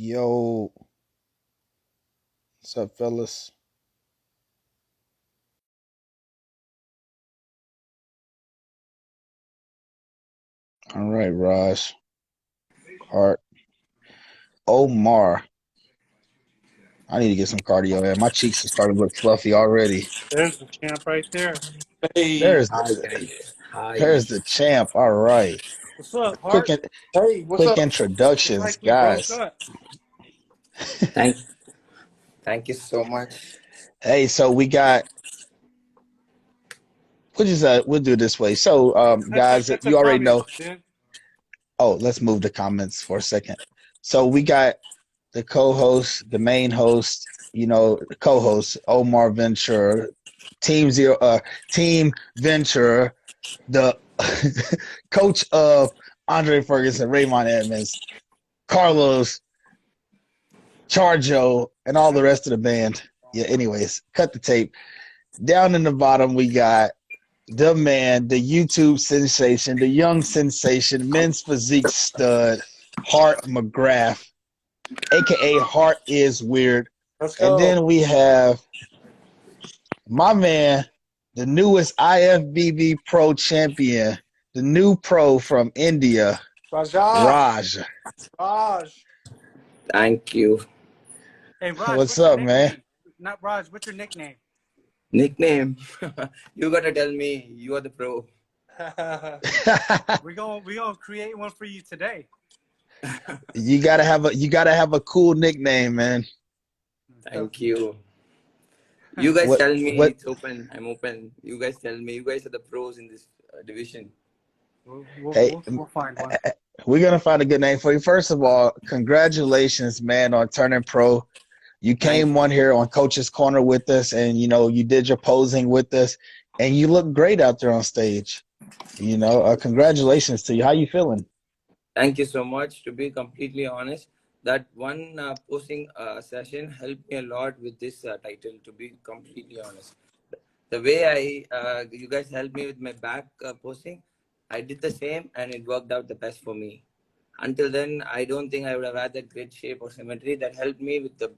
Yo, what's up, fellas? All right, Raj, Hart, Omar. I need to get some cardio, man. My cheeks are starting to look fluffy already. There's the champ right there. Hey, There's hi the guys. Hi. there's the champ. All right, What's up, quick Hart? Hey, what's quick up? It's introductions, like we broke guys. up. Thank, thank you so much. Hey, so we got. We'll do it this way. So, guys, Check the you already comments, know. dude. Oh, let's move the comments for a second. So we got the co-host, the main host, the co-host, Omar Ventura, Team Ventura, the coach of Andre Ferguson, Raymond Edmonds, Carlos, Charjo, and all the rest of the band. Yeah, anyways, cut the tape. Down in the bottom, we got the man, the YouTube sensation, the young sensation, men's physique stud, Hart McGrath, aka Hart is Weird. Let's And go. then we have my man, the newest IFBB Pro champion, the new pro from India, Raja, Raj. Raj. Thank you. Hey, Raj, What's what's your up, man? nickname? Not Raj, what's your nickname? Nickname. You gotta tell me. You are the pro. We're gonna create one for you today. you gotta have a cool nickname, man. Thank you. You guys What tell me. what It's open. I'm open. You guys tell me. You guys are the pros in this division. We'll, we'll, hey we'll, we'll find one. we're gonna find a good name for you. First of all, congratulations, man, on turning pro. You Thank came on you. here on Coach's Corner with us, and you did your posing with us, and you look great out there on stage. Congratulations to you. How you feeling? Thank you so much. To be completely honest, that one posting session helped me a lot with this title. To be completely honest, the way you guys helped me with my back posting, I did the same and it worked out the best for me. Until then, I don't think I would have had that great shape or symmetry that helped me with the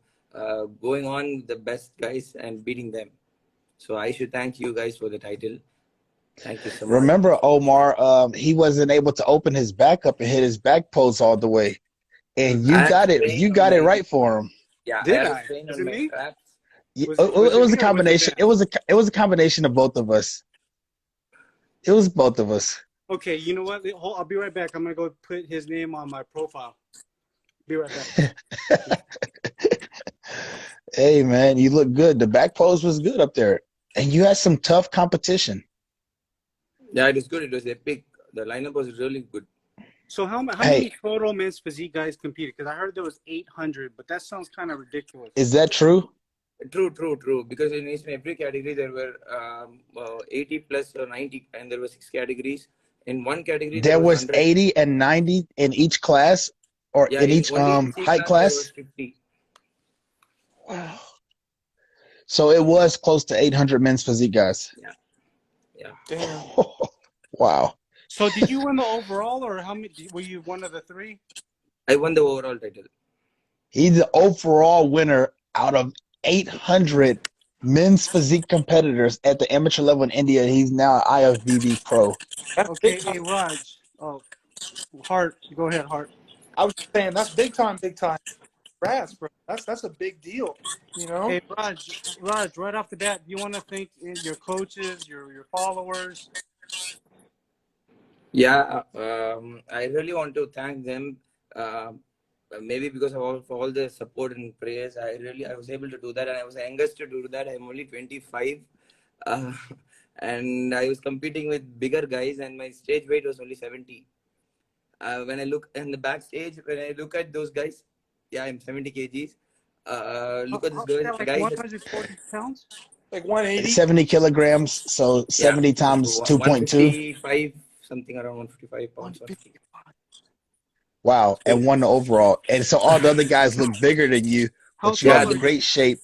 going on with the best guys and beating them. So I should thank you guys for the title. Thank you so much. Remember, Omar, he wasn't able to open his back up and hit his back pose all the way, and you I had got to it. train You on got it my right for him. yeah. I Did had to I? train Was on it my me? traps. It Was it was me a or was it combination. them? It was a combination of both of us. It was both of us. Okay, you know what? I'll be right back. I'm gonna go put his name on my profile. Be right back. Hey, man, you look good. The back pose was good up there, and you had some tough competition. Yeah, it was good. It was epic. The lineup was really good. So how Hey, many total men's physique guys competed? Because I heard there was 800, but that sounds kind of ridiculous. is that true? True. Because in each and every category there were 80 plus or 90, and there were 6 categories. In one category there There was was 100. 80 and 90 in each class, or Yeah, in in each only in C height class there was class. 50. Wow. So it was close to 800 men's physique guys. Yeah, yeah. Damn. Wow. So did you win the overall, or how many? Were you one of the three? I won the overall title. He's the overall winner out of 800 men's physique competitors at the amateur level in India. He's now IFBB pro. That's big Okay, time. hey Raj. Oh, Hart. Go ahead, Hart. I was just saying that's big time, big time. Congrats, bro. That's a big deal. You know? Hey Raj. Right off the bat, do you want to thank your coaches, your followers? Yeah, I really want to thank them. Uh, Maybe because of all the support and prayers, I was able to do that, and I was the youngest to do that. I'm only 25, uh, and I was competing with bigger guys, and my stage weight was only 70. When I look in the backstage, when I look at those guys, yeah, I'm 70 kgs. Look at this Is that like guys. 140 pounds? Like 180. 70 kilograms, so Yeah, 70 times 2.2. 155, something around 155 pounds. 150. Wow. And won the overall. And so all the other guys look bigger than you, How but you Yeah, have tall the are you? great shape.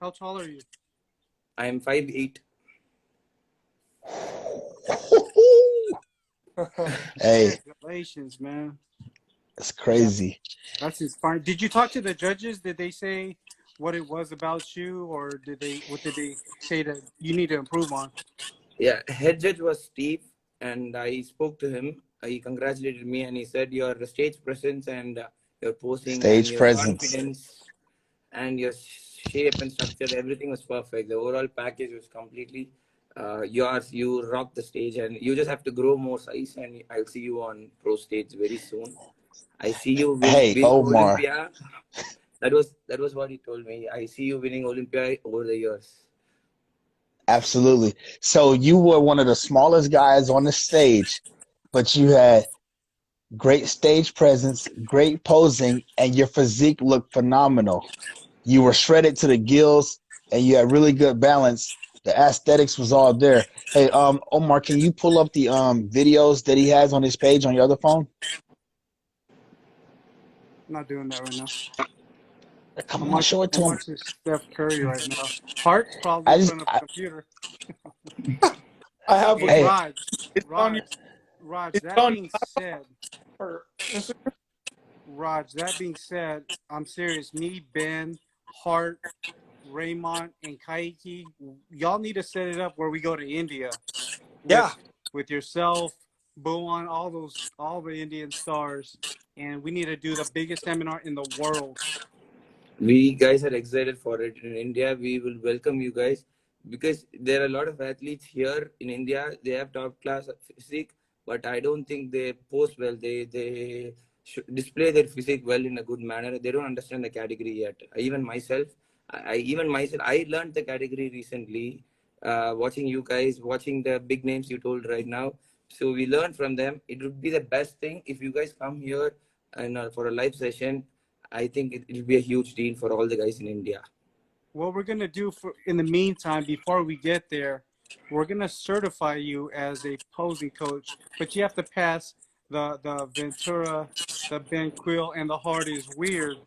How tall are you? I'm 5'8". Hey, Congratulations, man. It's crazy. That's inspiring. Did you talk to the judges? Did they say what it was about you, or what did they say that you need to improve on? Yeah, head judge was Steve, and I spoke to him. He congratulated me, and he said your stage presence and your posing and Stage your presence. confidence and your shape and structure, everything was perfect. The overall package was completely yours. You rock the stage, and you just have to grow more size. And I'll see you on pro stage very soon. I see you Hey, winning Omar. Olympia. That was what he told me. I see you winning Olympia over the years. Absolutely. So you were one of the smallest guys on the stage, but you had great stage presence, great posing, and your physique looked phenomenal. You were shredded to the gills, and you had really good balance. The aesthetics was all there. Hey, Omar, can you pull up the videos that he has on his page on your other phone? I'm not doing that right now. Come on, show it I'm to him. watching Steph Curry right now. Hart's probably I in just, front of I, a computer. I have Hey, looked at hey, it. Raj, Raj. It's That on being said, or Instagram. Raj. That being said, I'm serious. Me, Ben, Hart, Raymond, and Kaiki, y'all need to set it up where we go to India with Yeah, yourself, Bowen, all the Indian stars, and we need to do the biggest seminar in the world. We guys are excited for it. In India, we will welcome you guys because there are a lot of athletes here in India. They have top class physique, but I don't think they post well. They should display their physique well in a good manner. They don't understand the category yet. I learned the category recently, watching you guys, watching the big names you told right now. So we learned from them. It would be the best thing if you guys come here and for a live session. I think it'll be a huge deal for all the guys in India. What we're gonna do in the meantime, before we get there, we're gonna certify you as a posing coach, but you have to pass the Ventura, the Ben Quill, and the Hard is Weird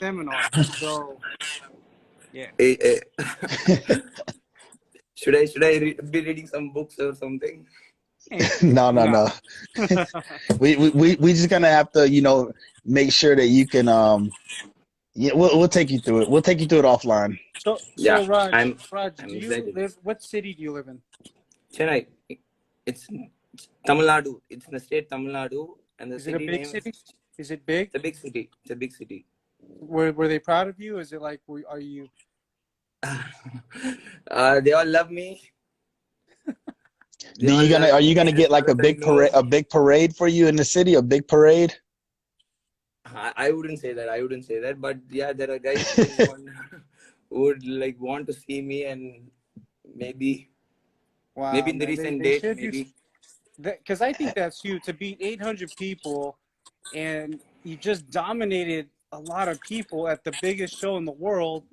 seminar. So yeah. Should I be reading some books or something? no, no, No. no. We just gonna have to, make sure that you can, yeah, we'll take you through it. We'll take you through it offline. So Yeah, Raj, I'm do you excited. live? What city do you live in? Chennai, it's Tamil Nadu. It's in the state Tamil Nadu, and the Is it a city big name is. city? Is it big? It's a big city. It's a big city. Were they proud of you? Is it like are you? They all love me. They Do all you gonna love are you me gonna as get far like as I know. a big parade for you in the city? A big parade? I wouldn't say that. I wouldn't say that. But yeah, there are guys who would like want to see me, and maybe Wow, in the man, recent they days, should do maybe. that because I think that's huge to beat 800 people, and you just dominated a lot of people at the biggest show in the world.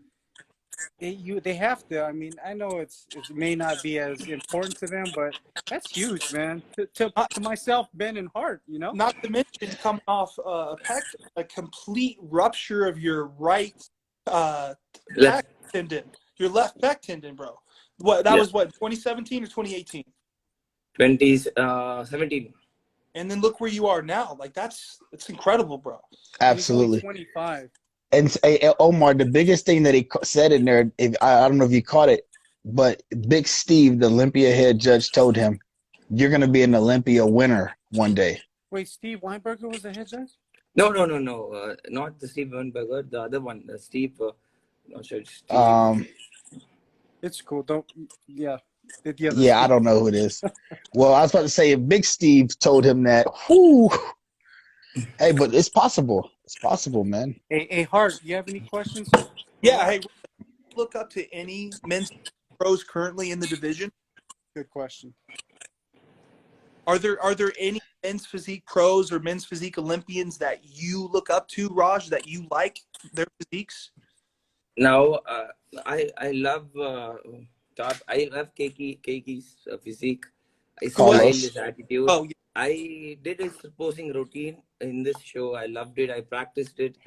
They have to. I mean, I know it may not be as important to them, but that's huge, man. not, To myself, Ben and Hart, you know. not to mention coming off a complete rupture of your right pec Left. tendon, your left pec tendon, bro. What that Yeah. was 2017 or 2018, 2017. and then look where you are now. Like it's incredible, bro. And he's only Absolutely. 25. And Omar, the biggest thing that he said in there, I don't know if you caught it, but Big Steve, the Olympia head judge, told him, "You're going to be an Olympia winner one day." Wait, Steve Weinberger was the head judge? No. Not the Steve Weinberger. The other one, Steve. Not sure. Steve. Um, It's cool. Don't. Yeah. The other yeah, I Steve. don't know who it is. Well, I was about to say, if Big Steve told him that, whoo, hey, but it's possible. It's possible, man. Hey, Hart, do you have any questions for Yeah. Raj? Hey, look up to any men's pros currently in the division. Good question. Are there any men's physique pros or men's physique Olympians that you look up to, Raj, that you like their physiques? Now, I love I love Keiki's physique, his Who was? style, Carlos. his attitude. Oh, yeah. I did his posing routine in this show. I loved it. I practiced it.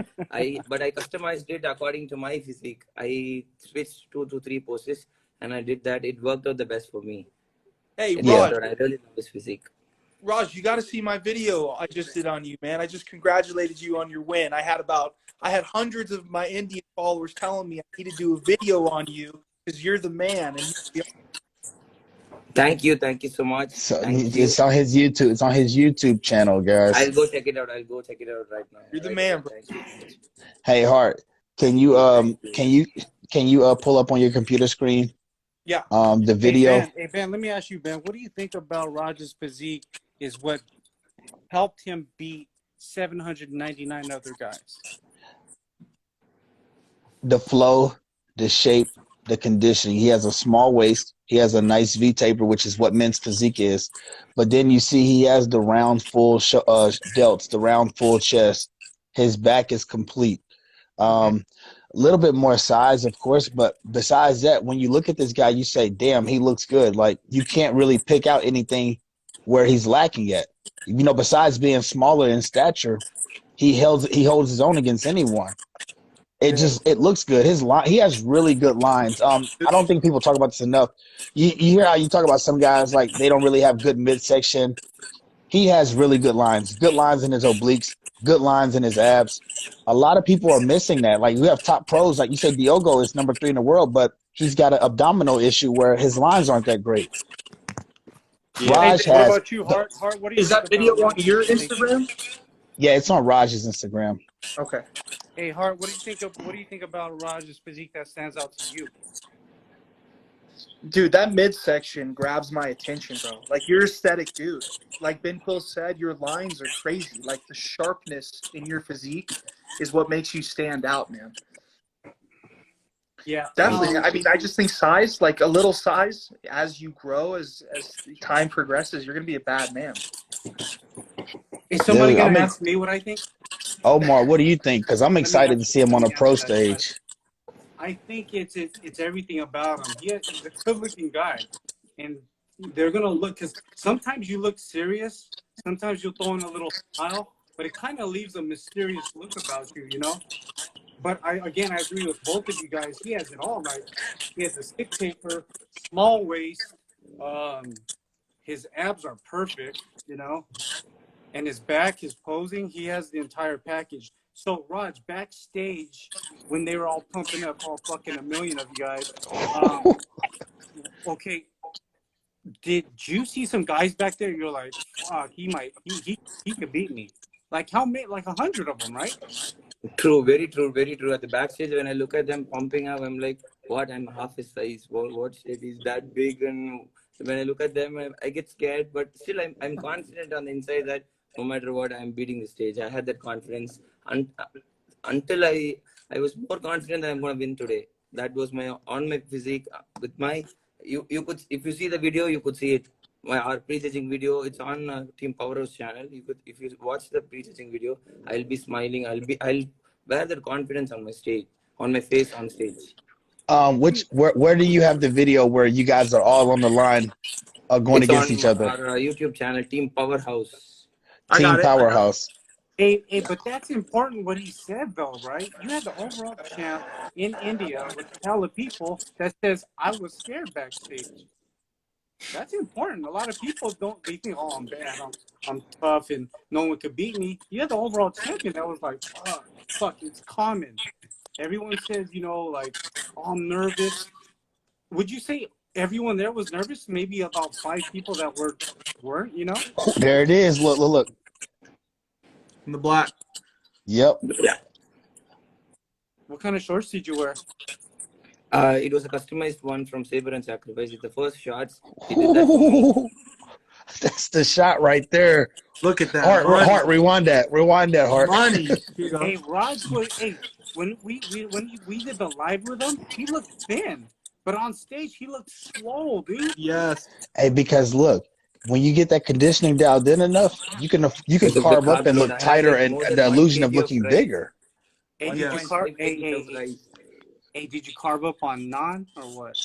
But I customized it according to my physique. I switched 2 to 3 poses, and I did that. It worked out the best for me. Hey, It Yeah. worked Raj, out. I really love his physique. Raj, you got to see my video I just did on you, man. I just congratulated you on your win. I had hundreds of my Indian followers telling me I need to do a video on you because you're the man. And Thank you so much. So Thank you. it's on his YouTube. It's on his YouTube channel, guys. I'll go check it out. Right now. you're the Right man, away. bro. Thank you so much. Hey, Hart, can you Thank you. can you pull up on your computer screen Yeah. the Hey video? Ben, let me ask you, Ben, what do you think about Raj's physique is what helped him beat 799 other guys? The flow, the shape, the conditioning. He has a small waist. He has a nice V taper, which is what men's physique is. But then you see he has the round, full delts, the round, full chest. His back is complete. A little bit more size, of course, but besides that, when you look at this guy, you say, "Damn, he looks good." Like you can't really pick out anything where he's lacking yet. You know, besides being smaller in stature, he holds his own against anyone. It looks good. He has really good lines. I don't think people talk about this enough. You hear how you talk about some guys like they don't really have good midsection. He has really good lines. Good lines in his obliques, good lines in his abs. A lot of people are missing that. Like we have top pros, like you say Diogo is number 3 in the world, but he's got an abdominal issue where his lines aren't that great. Yeah. Raj What has about you, Hart? Hart, what do you Is think that video about on Raj's your physique? Instagram? it's on Raj's Instagram. Okay. Hey, Hart, what do you think about Raj's physique that stands out to you? Dude, that midsection grabs my attention, bro. Like, you're aesthetic, dude. Like Ben Quill said, your lines are crazy. Like, the sharpness in your physique is what makes you stand out, man. Yeah. Definitely. I mean, I just think size, like a little size, as you grow, as time progresses, you're going to be a bad man. Is somebody Dude, going to ask me what I think? Omar, what do you think? Because I'm excited to see him on a pro answer that question. stage. I think it's everything about him. He's a good-looking guy, and they're gonna look because sometimes you look serious, sometimes you'll throw in a little smile, but it kind of leaves a mysterious look about you, you know. But I agree with both of you guys. He has it all. Like he has a stick taper, small waist, his abs are perfect, you know, and his back, his posing, he has the entire package. So Raj, backstage when they were all pumping up, all fucking a million of you guys, okay, did you see some guys back there? You're like, fuck, he could beat me. Like how many? Like 100 of them, right? True, very true, very true. At the backstage, when I look at them pumping up, I'm like, what? I'm half his size. What shit is that big? And when I look at them, I get scared, but still, I'm confident on the inside that no matter what, I'm beating the stage. I had that confidence until I was more confident that I'm going to win today. That was my physique with my. You could, if you see the video, you could see it. Our pre-judging video, it's on Team Powerhouse channel. You could, if you watch the pre-judging video, I'll be smiling. I'll wear that confidence on my stage, on my face on stage. Where do you have the video where you guys are all on the line going It's against on each other? our YouTube channel, Team Powerhouse. Team Powerhouse. Hey, but that's important what he said though, right? You had the overall champ in India with hella people that says I was scared backstage. That's important. A lot of people don't. They think, oh, I'm bad. I'm tough, and no one could beat me. You had the overall champion that was like, fuck. It's common. Everyone says, you know, like, oh, I'm nervous. Would you say everyone there was nervous? Maybe about 5 people that weren't. You know. There it is. Look. In the black. Yep. What kind of shorts did you wear? It was a customized one from Saber and Sacrifice. It's the first shots. He did that for me. That's the shot right there. Look at that. Heart, rewind that, Heart. Money. Hey, Raj, when we did the live with him, he looked thin, but on stage he looked swole, dude. Yes. Hey, because look, when you get that conditioning dialed in enough, you can carve up and look tighter, and the illusion of looking bigger. Hey, did you carve? Hey, did you carve up on naan or what?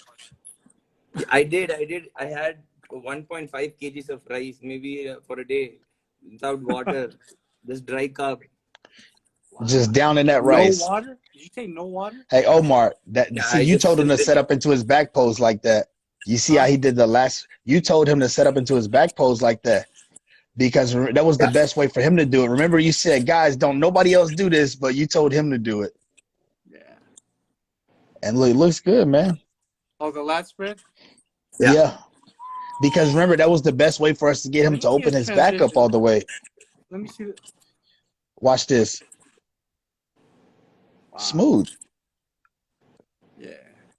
I did. I had 1.5 kgs of rice, maybe for a day, without water, just dry cup. Wow. Just down in that rice. No water? Did you say no water? Hey, Omar, you told him to set up into his back pose like that. You see how he did the last? You told him to set up into his back pose like that. because that was the best way for him to do it. Remember, you said, guys, don't nobody else do this, but you told him to do it. Yeah. And look, it looks good, man. Oh, the lat spread? Yeah. Because remember, that was the best way for us to get him Let to me see open his his back up transition. all the way. Let me see. Watch this. Wow. Smooth. Yeah.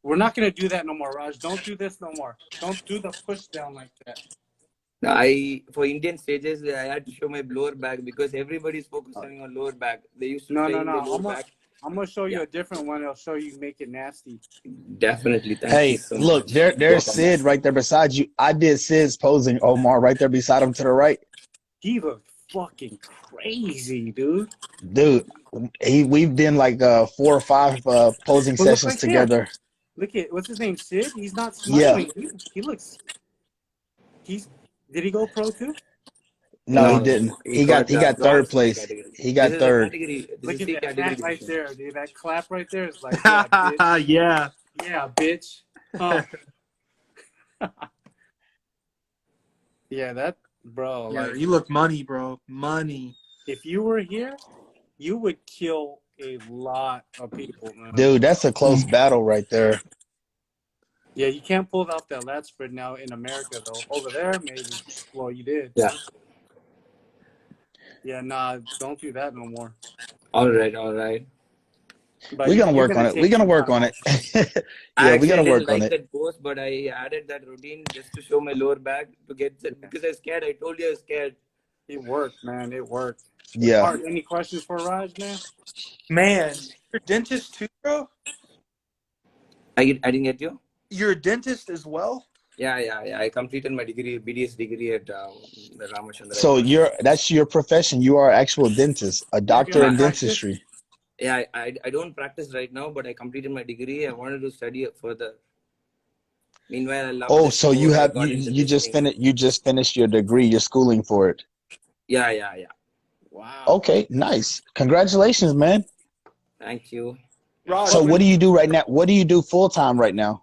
We're not going to do that no more, Raj. Don't do this no more. Don't do the push down like that. For Indian stages, I had to show my lower back because everybody's focusing on lower back. They used to No. train the lower back. I'm going to show you a different one. It'll show you make it nasty. Definitely. Thank you Hey, so look, much. there's Sid right there beside you. I did Sid's posing, Omar, right there beside him to the right. He looked fucking crazy, dude. Dude, we've done like 4 or 5 posing But look sessions right there. together. Look at, what's his name, Sid? He's not Yeah. smiling. He looks, did he go pro too? No, he didn't. He got bronze third in the place. category. He got This is third. a category. This Look is at C that category hat right division. there, dude. That clap right there is like, yeah, bitch. Yeah. Yeah, bitch. Huh. Yeah, that, bro. Yeah, Like, you look money, bro. Money. if you were here, you would kill a lot of people, man. Dude, that's a close battle right there. Yeah, you can't pull off that lat spread now in America, though. Over there, maybe. Well, you did. Yeah. Yeah, nah, don't do that no more. All right. But We're gonna you're work on gonna it. take We're gonna some work time on off. it. I Yeah, we actually gotta didn't work on like it. that post, but I added that routine just to show my lower back to get because I was scared. I told you I was scared. It worked, man. It worked. Yeah. Art, any questions for Raj, man? Man, you're a dentist too, bro? I didn't get you. You're a dentist as well? Yeah. I completed my degree, BDS degree at the Ramachandra. So that's your profession. You are an actual dentist, a doctor in dentistry. Yeah, I don't practice right now, but I completed my degree. I wanted to study it further. Meanwhile, I love the So you sport. I have got into you this just thing. finished your degree, your schooling for it. Yeah. Wow. Okay, nice. Congratulations, man. Thank you. Raj, So what do you do right now? What do you do full time right now?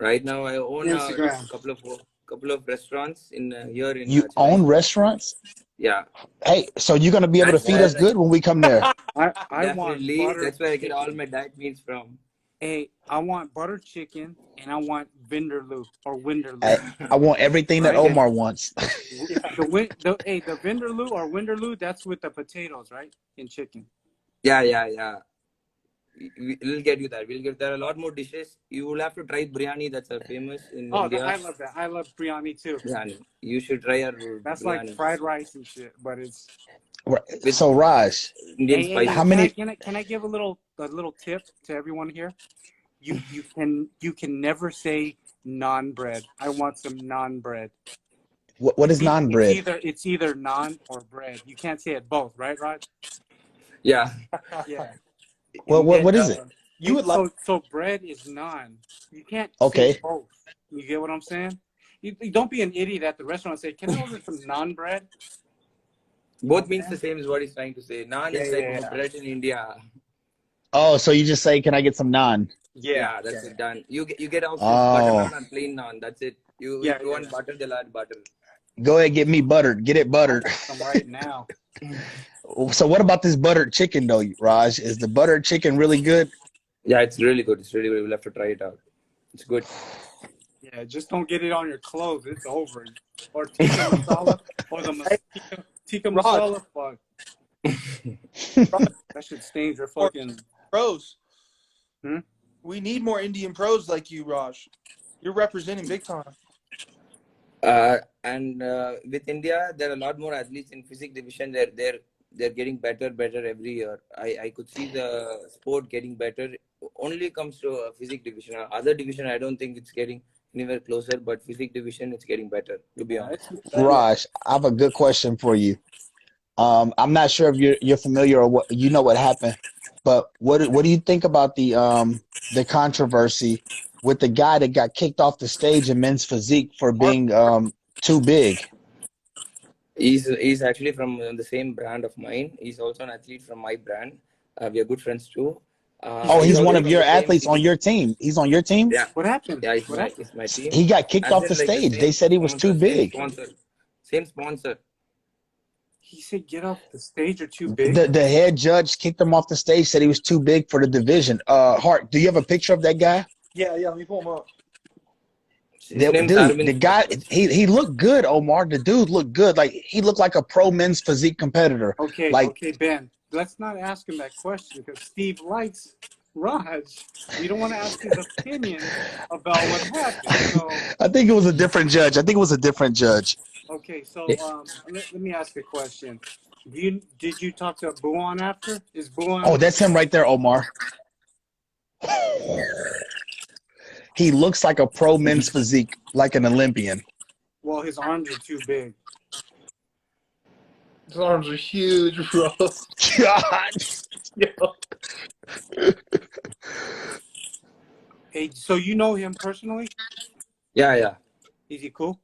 Right now, I own Instagram. a couple of restaurants in here in You Chennai. own restaurants? Yeah. Hey, so you're gonna be able to That's feed us good when we come there. I want Definitely. butter That's where I get all chicken. my diet meals from. Hey, I want butter chicken and I want Vindaloo or Winderloo. I want everything that Right? Omar wants. The Vindaloo or Winderloo, that's with the potatoes, right? In chicken. Yeah. We'll get you that. There are a lot more dishes. You will have to try biryani. That's famous in India. I love that. I love biryani too. Biryani. You should try our That's biryani. like fried rice and shit, but it's So Raj, Indian spices. How many- Can I give a little tip to everyone here? You can never say naan bread. I want some naan bread. what is naan bread? It's either naan or bread. You can't say it both, right, Raj? Yeah. Yeah. Well, what is it? You would like So bread is naan. You can't Okay. say both. You get what I'm saying? You don't be an idiot at the restaurant and say, "Can I order some naan bread?" Both means the same is what he's trying to say. Naan is like bread in India. Oh, so you just say, "Can I get some naan?" Yeah, that's it. Done. You get options. Oh. Butter naan and plain naan. That's it. If you want butter, they'll add butter. Go ahead, get me buttered. Get it buttered. I'm right now. So what about this buttered chicken though, Raj? Is the buttered chicken really good? Yeah, it's really good. We'll have to try it out. It's good. Yeah, just don't get it on your clothes. It's over. Or tikka masala. Or the tikka masala. Fuck. That shit stains your fucking... pros. Hmm? We need more Indian pros like you, Raj. You're representing big time. And with India, there are a lot more athletes in physics division. They're getting better every year. I could see the sport getting better. Only comes to physics division. Other division, I don't think it's getting anywhere closer. But physics division, it's getting better. To be honest. Raj, I have a good question for you. I'm not sure if you're familiar or what you know what happened, but what do you think about the controversy with the guy that got kicked off the stage in men's physique for being too big? He's actually from the same brand of mine. He's also an athlete from my brand. We are good friends too. He's one also of from your the same athletes on city. your team. He's on your team? Yeah. What happened? Yeah, What happened? it's my team. He got kicked As off in, the like, stage. They said he was too big. Same sponsor. He said get off the stage or too big. The head judge kicked him off the stage, said he was too big for the division. Hart, do you have a picture of that guy? Yeah, let me pull him up. His name's Dude, Arvind the guy, Spartacus. he looked good, Omar. The dude looked good. Like he looked like a pro men's physique competitor. Okay, Like okay, Ben. Let's not ask him that question because Steve likes Raj. We don't want to ask his opinion about what happened. So I think it was a different judge. I think it was a different judge. okay, so Yes. let me ask a question. Did you talk to Buon after? Is Buon Oh, that's him right there, Omar. He looks like a pro men's physique, like an Olympian. well, his arms are too big. His arms are huge, bro. God. Yo. Hey, so you know him personally? Yeah. Is he cool?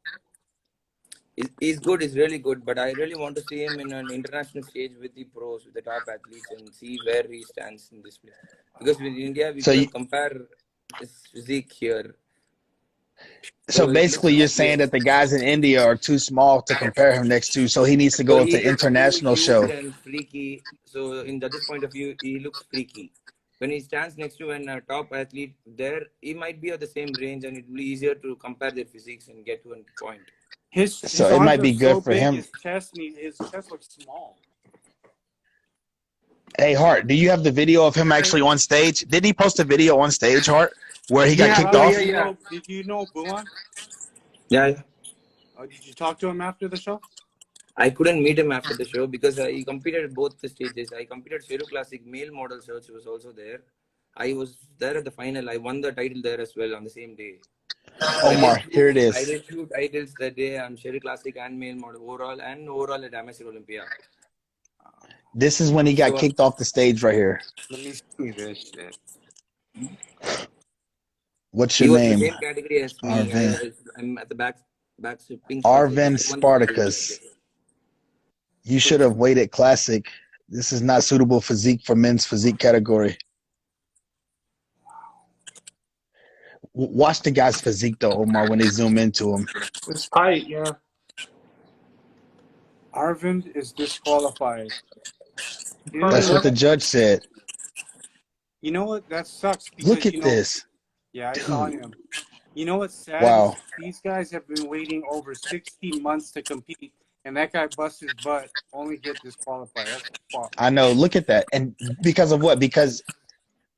He's good. He's really good. But I really want to see him in an international stage with the pros, with the top athletes, and see where he stands in this place. Because with India, we So couldn't compare his physique here. So So it looks basically, you're like saying that the guys in India are too small to compare him next to, so he needs to so go he to looks too international huge show. and freaky. So in judge's point of view, he looks freaky. When he stands next to a top athlete, there he might be at the same range, and it will be easier to compare their physiques and get to a point. So His it arms might are be good so for big. him. His chest looks small. Hey, Hart, do you have the video of him actually on stage? Did he post a video on stage, Hart, where he got Yeah. kicked Raj, off? did you know Buon? Yeah. Did you talk to him after the show? I couldn't meet him after the show because he competed at both the stages. I competed Sheru Classic male model search was also there. I was there at the final. I won the title there as well on the same day. Omar, here it I is. did two titles that day on Sheru Classic and male model overall at Amateur Olympia. This is when he got So kicked off the stage right here. Let me see this shit. What's he your was in the name? same category as me. Arvin. I'm at the back pink circle. Arvin I won the title that Spartacus. day. You should have waited classic. This is not suitable physique for men's physique category. Watch the guy's physique though, Omar, when they zoom into him. It's tight, yeah. Arvind is disqualified. That's what the judge said. You know what? That sucks because Look at this. Yeah, I saw him. You know what's sad? Wow. Is these guys have been waiting over 60 months to compete, and that guy busts his butt, only get disqualified. That's fuck. I know. Look at that. And because of what? Because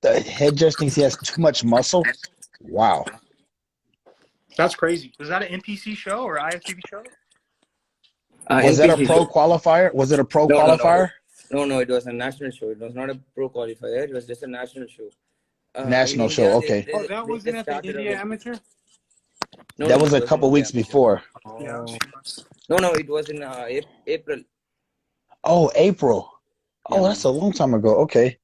the head judge thinks he has too much muscle. Wow. That's crazy. Was that an NPC show or IFBB show? Was that a NPC pro show. qualifier? Was it a pro No. qualifier? No, it was a national show. It was not a pro qualifier. It was just a national show. National in show. India, Okay. That wasn't at the India Amateur? That was it a wasn't couple in weeks India. before. Yeah. No, it was in April. Oh, April. Oh, Yeah. that's a long time ago. Okay.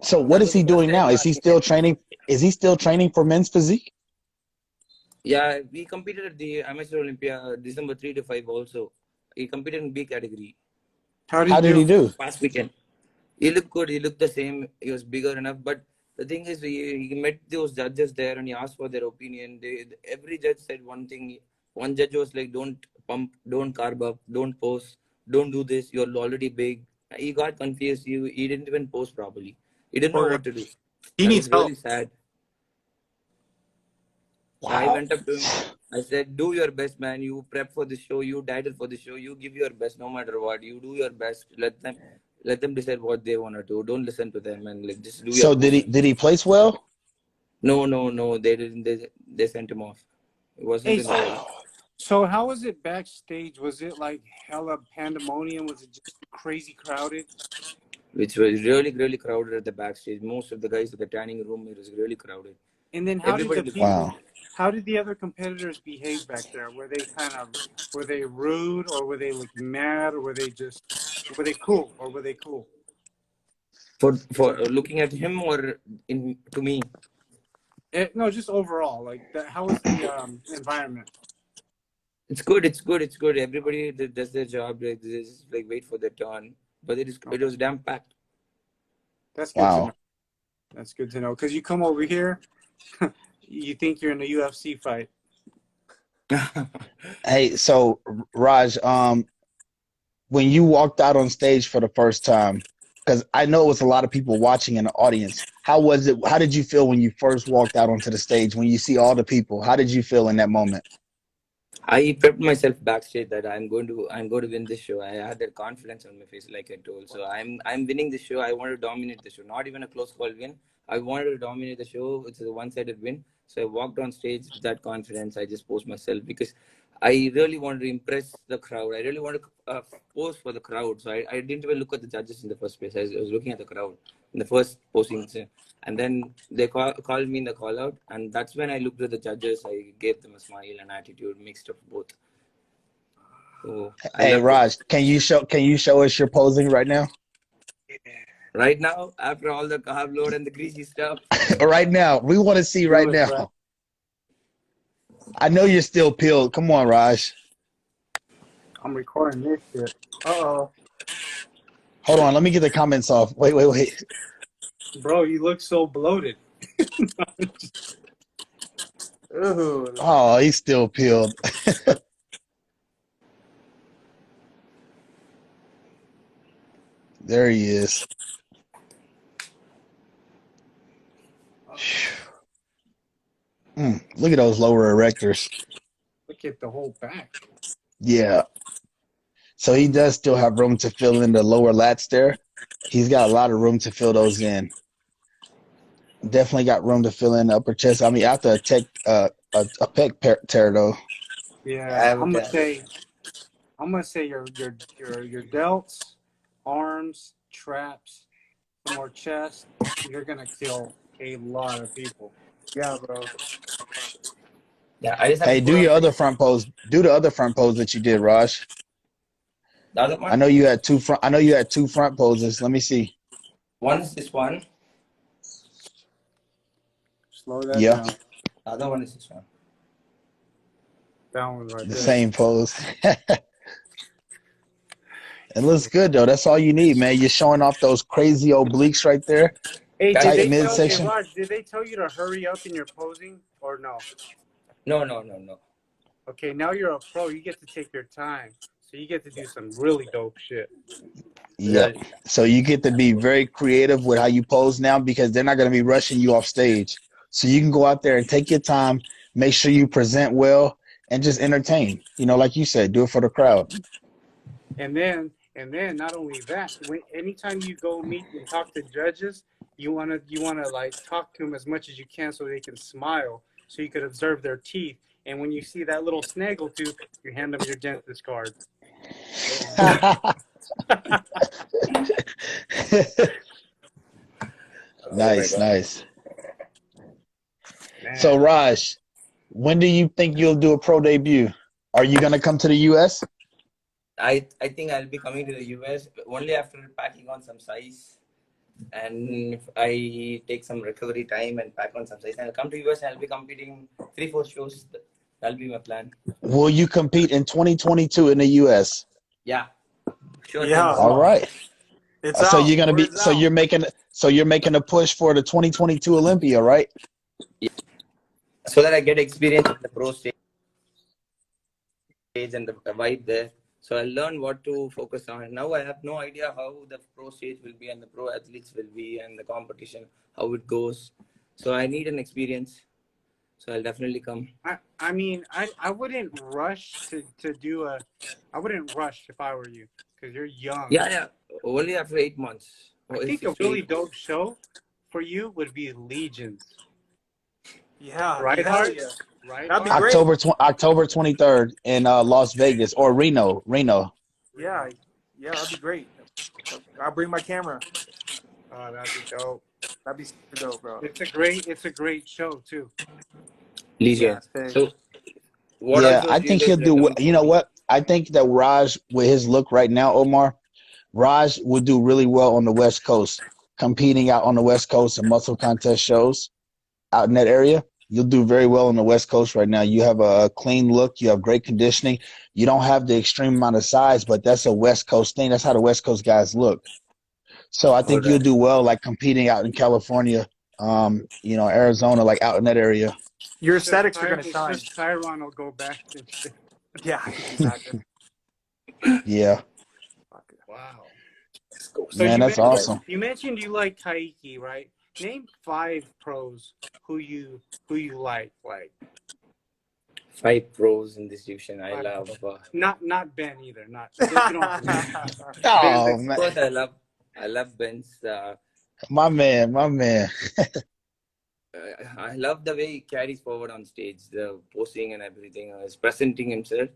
So what That is was the he first doing now? time, Is he still training? Is he still training for men's physique? Yeah, we competed at the Amateur Olympia December 3 to 5 also. He competed in B category. How How did he do? Past weekend. He looked good. He looked the same. He was bigger enough. But the thing is, he met those judges there and he asked for their opinion. Every judge said one thing. One judge was like, don't pump, don't carb up, don't pose, don't do this. You're already big. He got confused. He didn't even pose properly. He didn't know what to do. He That needs was help. really sad. So I Wow. went up to him. I said, do your best, man. You prep for the show. You dieted for the show. You give your best no matter what. You do your best. Let them decide what they want to do. Don't listen to them and like just do your So best. did he place well? No. They didn't. They sent him off. It wasn't Hey, in the. so how was it backstage? Was it like hella pandemonium? Was it just crazy crowded? Which was really, really crowded at the backstage. Most of the guys at the tanning room, it was really crowded. And then Everybody was Wow. how did the other competitors behave back there? Were they rude or were they like mad or were they cool or were they cool? For looking at him or to me. No, just overall. Like how was the environment? It's good. Everybody does their job. Like, they just like wait for their turn. But it was damn packed. That's good to Wow. know. That's good to know. Because you come over here, you think you're in a UFC fight. Hey, so Raj, when you walked out on stage for the first time, because I know it was a lot of people watching in the audience. How was it? How did you feel when you first walked out onto the stage? When you see all the people, how did you feel in that moment? I prepped myself backstage that I'm going to win this show. I had that confidence on my face, like I told. So I'm winning the show. I want to dominate the show. Not even a close call win. I wanted to dominate the show. It's a one-sided win. So I walked on stage with that confidence. I just posed myself because I really wanted to impress the crowd. I really wanted to pose for the crowd. So I didn't even look at the judges in the first place. I was looking at the crowd in the first posing. And then they called me in the call out, and that's when I looked at the judges. I gave them a smile and attitude, mixed of both. So I Hey love it. Raj, can you show us your posing right now? Right now, after all the carb load and the greasy stuff, Right now, we want to see right Do it, bro. now. I know you're still peeled. Come on, Raj. I'm recording this shit. Uh-oh. Hold on, let me get the comments off. Wait. Bro, you look so bloated. Ooh. Oh, he's still peeled. There he is. Look at those lower erectors. Look at the whole back. Yeah. So he does still have room to fill in the lower lats there. He's got a lot of room to fill those in. Definitely got room to fill in the upper chest. I mean, after a pec tear though. Yeah, I'm gonna say your delts, arms, traps, some more chest. You're gonna kill a lot of people. Yeah, bro. yeah, I just have to Hey, do put on your the other front pose. Do the other front pose that you did, Raj. other I one. know you had two front. I know you had two front poses. Let me see. One is this one. Slow that Yeah, down. The other one is this one. That one right the there. same pose. It looks good though. That's all you need, man. You're showing off those crazy obliques right there. Hey, Guys, Tight hey midsection. Raj, did they tell you to hurry up in your posing or no? No. Okay, now you're a pro. You get to take your time. So you get to do some really dope shit. Yep. So you get to be very creative with how you pose now because they're not going to be rushing you off stage. So you can go out there and take your time, make sure you present well, and just entertain. Like you said, do it for the crowd. And then not only that, anytime you go meet and talk to judges, you wanna like talk to them as much as you can so they can smile, so you could observe their teeth. And when you see that little snaggle tooth, you hand them your dentist card. Nice. Man. So Raj, when do you think you'll do a pro debut? Are you going to come to the US? I think I'll be coming to the US only after packing on some size. And if I take some recovery time and pack on some size, I'll come to US and I'll be competing 3-4 shows. That'll be my plan. Will you compete in 2022 in the US? Yeah, sure thing, Yeah. bro. All right. It's So out. you're going to be Word's out. you're making a push for the 2022 Olympia, right? So that I get experience in the pro stage and the vibe there. So I'll learn what to focus on. Now I have no idea how the pro stage will be and the pro athletes will be and the competition, how it goes. So I need an experience. So I'll definitely come. I mean, I wouldn't rush to do a. I wouldn't rush if I were you, because you're young. Yeah. Only after 8 months. I think a really dope show for you would be Legions. Yeah. Right, Hell Hart? yeah. Right, That'd be Hart? great. October 23rd in Las Vegas or Reno. Yeah. Yeah, that'd be great. I'll bring my camera. Oh, that'd be dope. That'd be super dope, bro. It's a great show too. Leisure. Yeah. So what all Yeah, shows I do you think guys he'll do. recommend You for know me? what? I think that Raj, with his look right now, Omar, Raj would do really well on the West Coast, competing out on the West Coast in muscle contest shows out in that area. You'll do very well on the West Coast right now. You have a clean look. You have great conditioning. You don't have the extreme amount of size, but that's a West Coast thing. That's how the West Coast guys look. So I All think you'll right. do well, like competing out in California, Arizona, like out in that area. Your aesthetics are gonna It's shine. just Tyron will go back and shit. Yeah, exactly. Yeah. Wow. So Man, that's awesome. you mentioned you like Taiki, right? Name 5 pros who you like. 5 pros in this division. I 5 love. pros. Not Ben either. Not you don't have to name Ben. Oh Of man, course, I love Ben's. my man. I love the way he carries forward on stage, the posing and everything. He's presenting himself.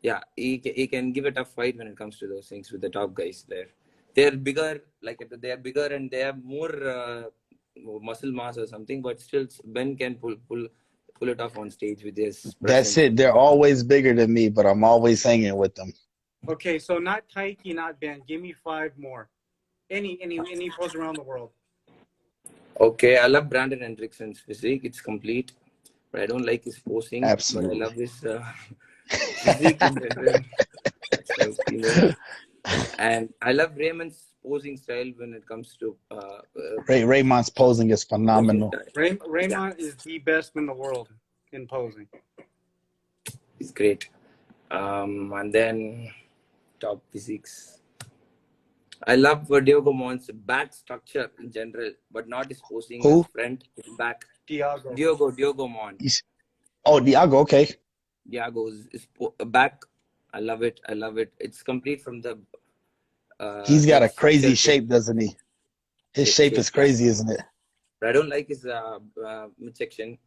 Yeah, he can give a tough fight when it comes to those things with the top guys there. They're bigger, they are bigger and they have more muscle mass or something, but still Ben can pull it off on stage with his That's presence. it. They're always bigger than me, but I'm always hanging with them. Okay, so not Taiki, not Ben. Give me 5 more. Any pros around the world. Okay, I love Brandon Hendrickson's physique. It's complete, but I don't like his posing. But I Absolutely. love his physique in general. So, and I love Raymond's posing style when it comes to Raymond's posing is posing phenomenal. style. Raymond is the best in the world in posing. It's great. And then top physiques. I love Diogo Mon's back structure in general, but not his posing as Who? front, his back. Diago. Diogo Mon. Oh, Diago. Okay. Diago's back. I love it. It's complete from the He's got head a crazy structure shape, doesn't he? His shape shape. is crazy, isn't it? But I don't like his midsection.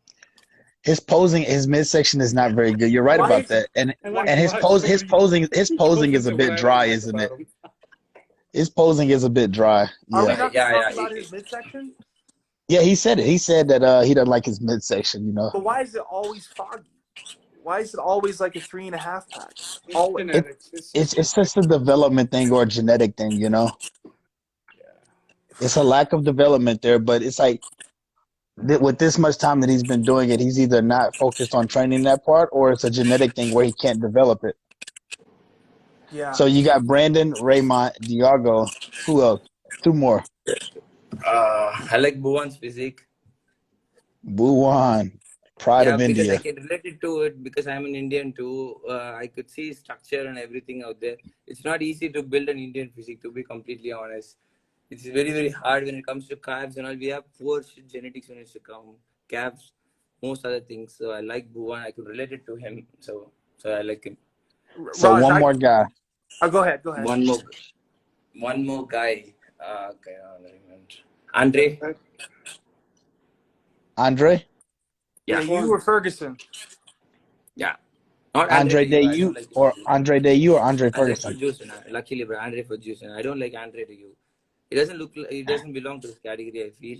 His posing, his midsection is not very good. You're right Why about is that. And his Raj, pose, what his he posing goes is a into what bit I don't dry, like isn't it? about him. His posing is a bit dry. Are we Yeah. not Yeah, talking yeah. about his midsection? Yeah, he said it. He said that he doesn't like his midsection, you know. But why is it always foggy? Why is it always like a 3.5 pack? It's Always. genetics. It's just a development thing or a genetic thing, you know. It's a lack of development there, but it's like with this much time that he's been doing it, he's either not focused on training that part or it's a genetic thing where he can't develop it. Yeah. So you got Brandon, Raymond, Diago. Who else? 2 more. I like Bhuvan's physique. Buwan, pride Yeah, of because I India. can relate it to it because I'm an Indian too. I could see structure and everything out there. It's not easy to build an Indian physique, to be completely honest. It's very, very hard when it comes to calves and all. We have poor genetics when it's to come calves, most other things. So I like Bhuvan. I could relate it to him. So I like him. So Raj, one more guy. go ahead. One more guy. Okay, Andre. Andre? Yeah, you or Ferguson. Yeah. Not Andre Dayu. I don't Dayu like his or physique. Andre Dayu or Andre Andre Ferguson? Ferguson. Luckily, but Andre Ferguson. I don't like Andre Dayu. He doesn't look. He doesn't belong to this category, I feel.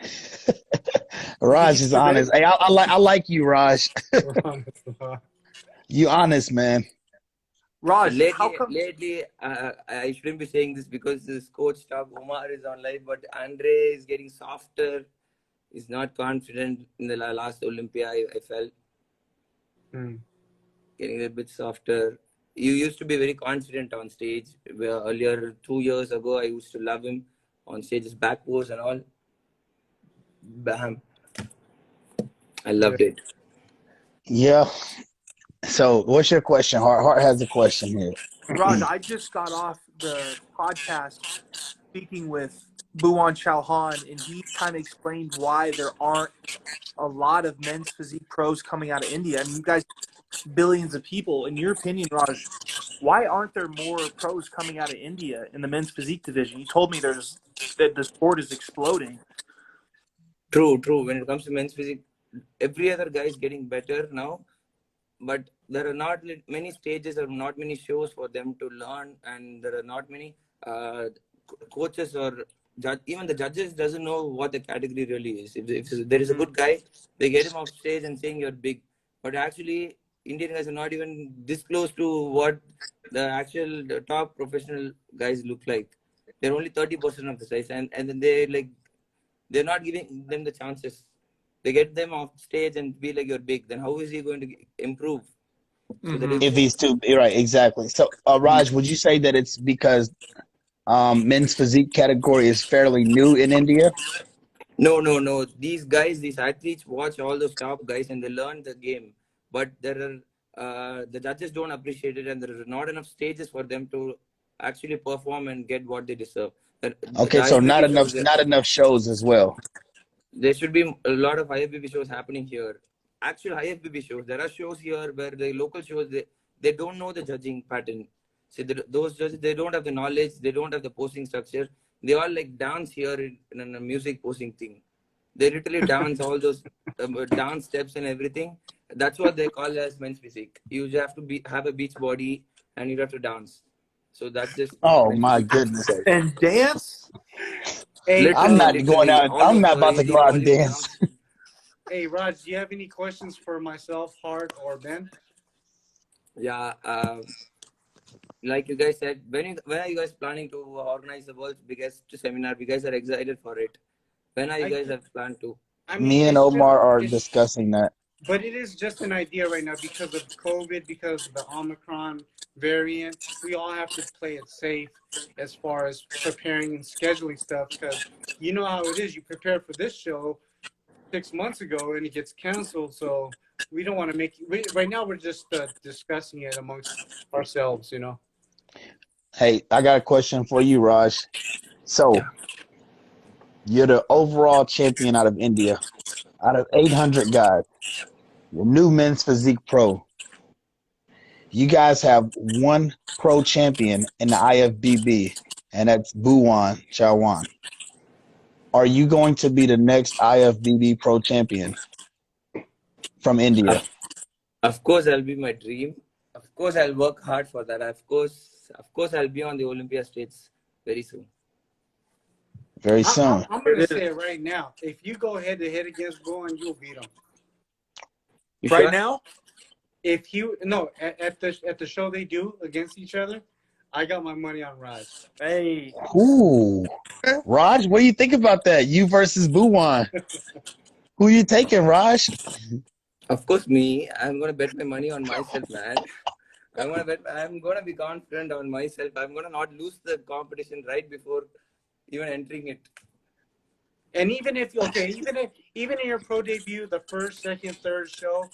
You think Raj he's is too big? honest. Hey, I like you, Raj. You honest, man. Raj, how come? Lately, I shouldn't be saying this because this coach staff Omar is on live, but Andre is getting softer. He's not confident in the last Olympia. I felt getting a bit softer. You used to be very confident on stage. Where earlier, 2 years ago, I used to love him on stage, his back pose and all. Bam. I loved it. Yeah. So what's your question? Hart has a question here. Raj, I just got off the podcast speaking with Buwan Chauhan, and he kind of explained why there aren't a lot of men's physique pros coming out of India. I mean, you guys, billions of people. In your opinion, Raj, why aren't there more pros coming out of India in the men's physique division? You told me that the sport is exploding. True. When it comes to men's physique, every other guy is getting better now, but there are not many stages or not many shows for them to learn, and there are not many coaches or even the judges doesn't know what the category really is. If there is a good guy, they get him off stage and saying you're big, but actually Indian guys are not even this close to what the top professional guys look like. They're only 30% of the size, and then they're not giving them the chances. They get them off stage and be like you're big. Then how is he going to improve? So there If is he's too right, exactly. So Raj, would you say that it's because men's physique category is fairly new in India? no. These guys, these athletes watch all those top guys and they learn the game. But there are the judges don't appreciate it, and there are not enough stages for them to actually perform and get what they deserve. The Okay, so IFBB shows, not enough shows as well. there should be a lot of IFBB shows happening here. Actual IFBB shows. There are shows here where the local shows, they don't know the judging pattern. See, those judges, they don't have the knowledge, they don't have the posting structure. They all like dance here in a music posting thing. They literally dance all those dance steps and everything. That's what they call as men's physique. You just have to have a beach body and you have to dance. So that's just Oh men's my physique for you goodness. guys. And dance? Hey, I'm Literally, not going literally, out. all I'm those not about to crazy go out and body dance. jumps. hey, Raj, do you have any questions for myself, Hart, or Ben? Yeah, like you guys said, when are you guys planning to organize the world's biggest seminar? You guys are excited for it. When are you I guys have planned to? I mean, Me and Omar are discussing that. but it is just an idea right now because of COVID, because of the Omicron variant. We all have to play it safe as far as preparing and scheduling stuff because you know how it is. You prepare for this show 6 months ago and it gets canceled, so we don't want to make. Right now, we're just discussing it amongst ourselves. You know. Hey, I got a question for you, Raj. So, Yeah. you're the overall champion out of India, out of 800 guys. Your new men's physique pro. You guys have one pro champion in the IFBB, and that's Bhuwan Chauhan. Are you going to be the next IFBB pro champion from India? Of course, that'll be my dream. Of course, I'll work hard for that. Of course, I'll be on the Olympia stage very soon. Very soon. I'm going to say it right now. If you go head to head against Bowen, you'll beat him. You Right sure? now? If you no at the show they do against each other, I got my money on Raj. Hey. Ooh. Raj, what do you think about that? You versus Bhuwan. Who you taking, Raj? Of course, me. I'm gonna bet my money on myself, man. I'm gonna be confident on myself. I'm gonna not lose the competition right before even entering it. And even in your pro debut, the first, second, third show,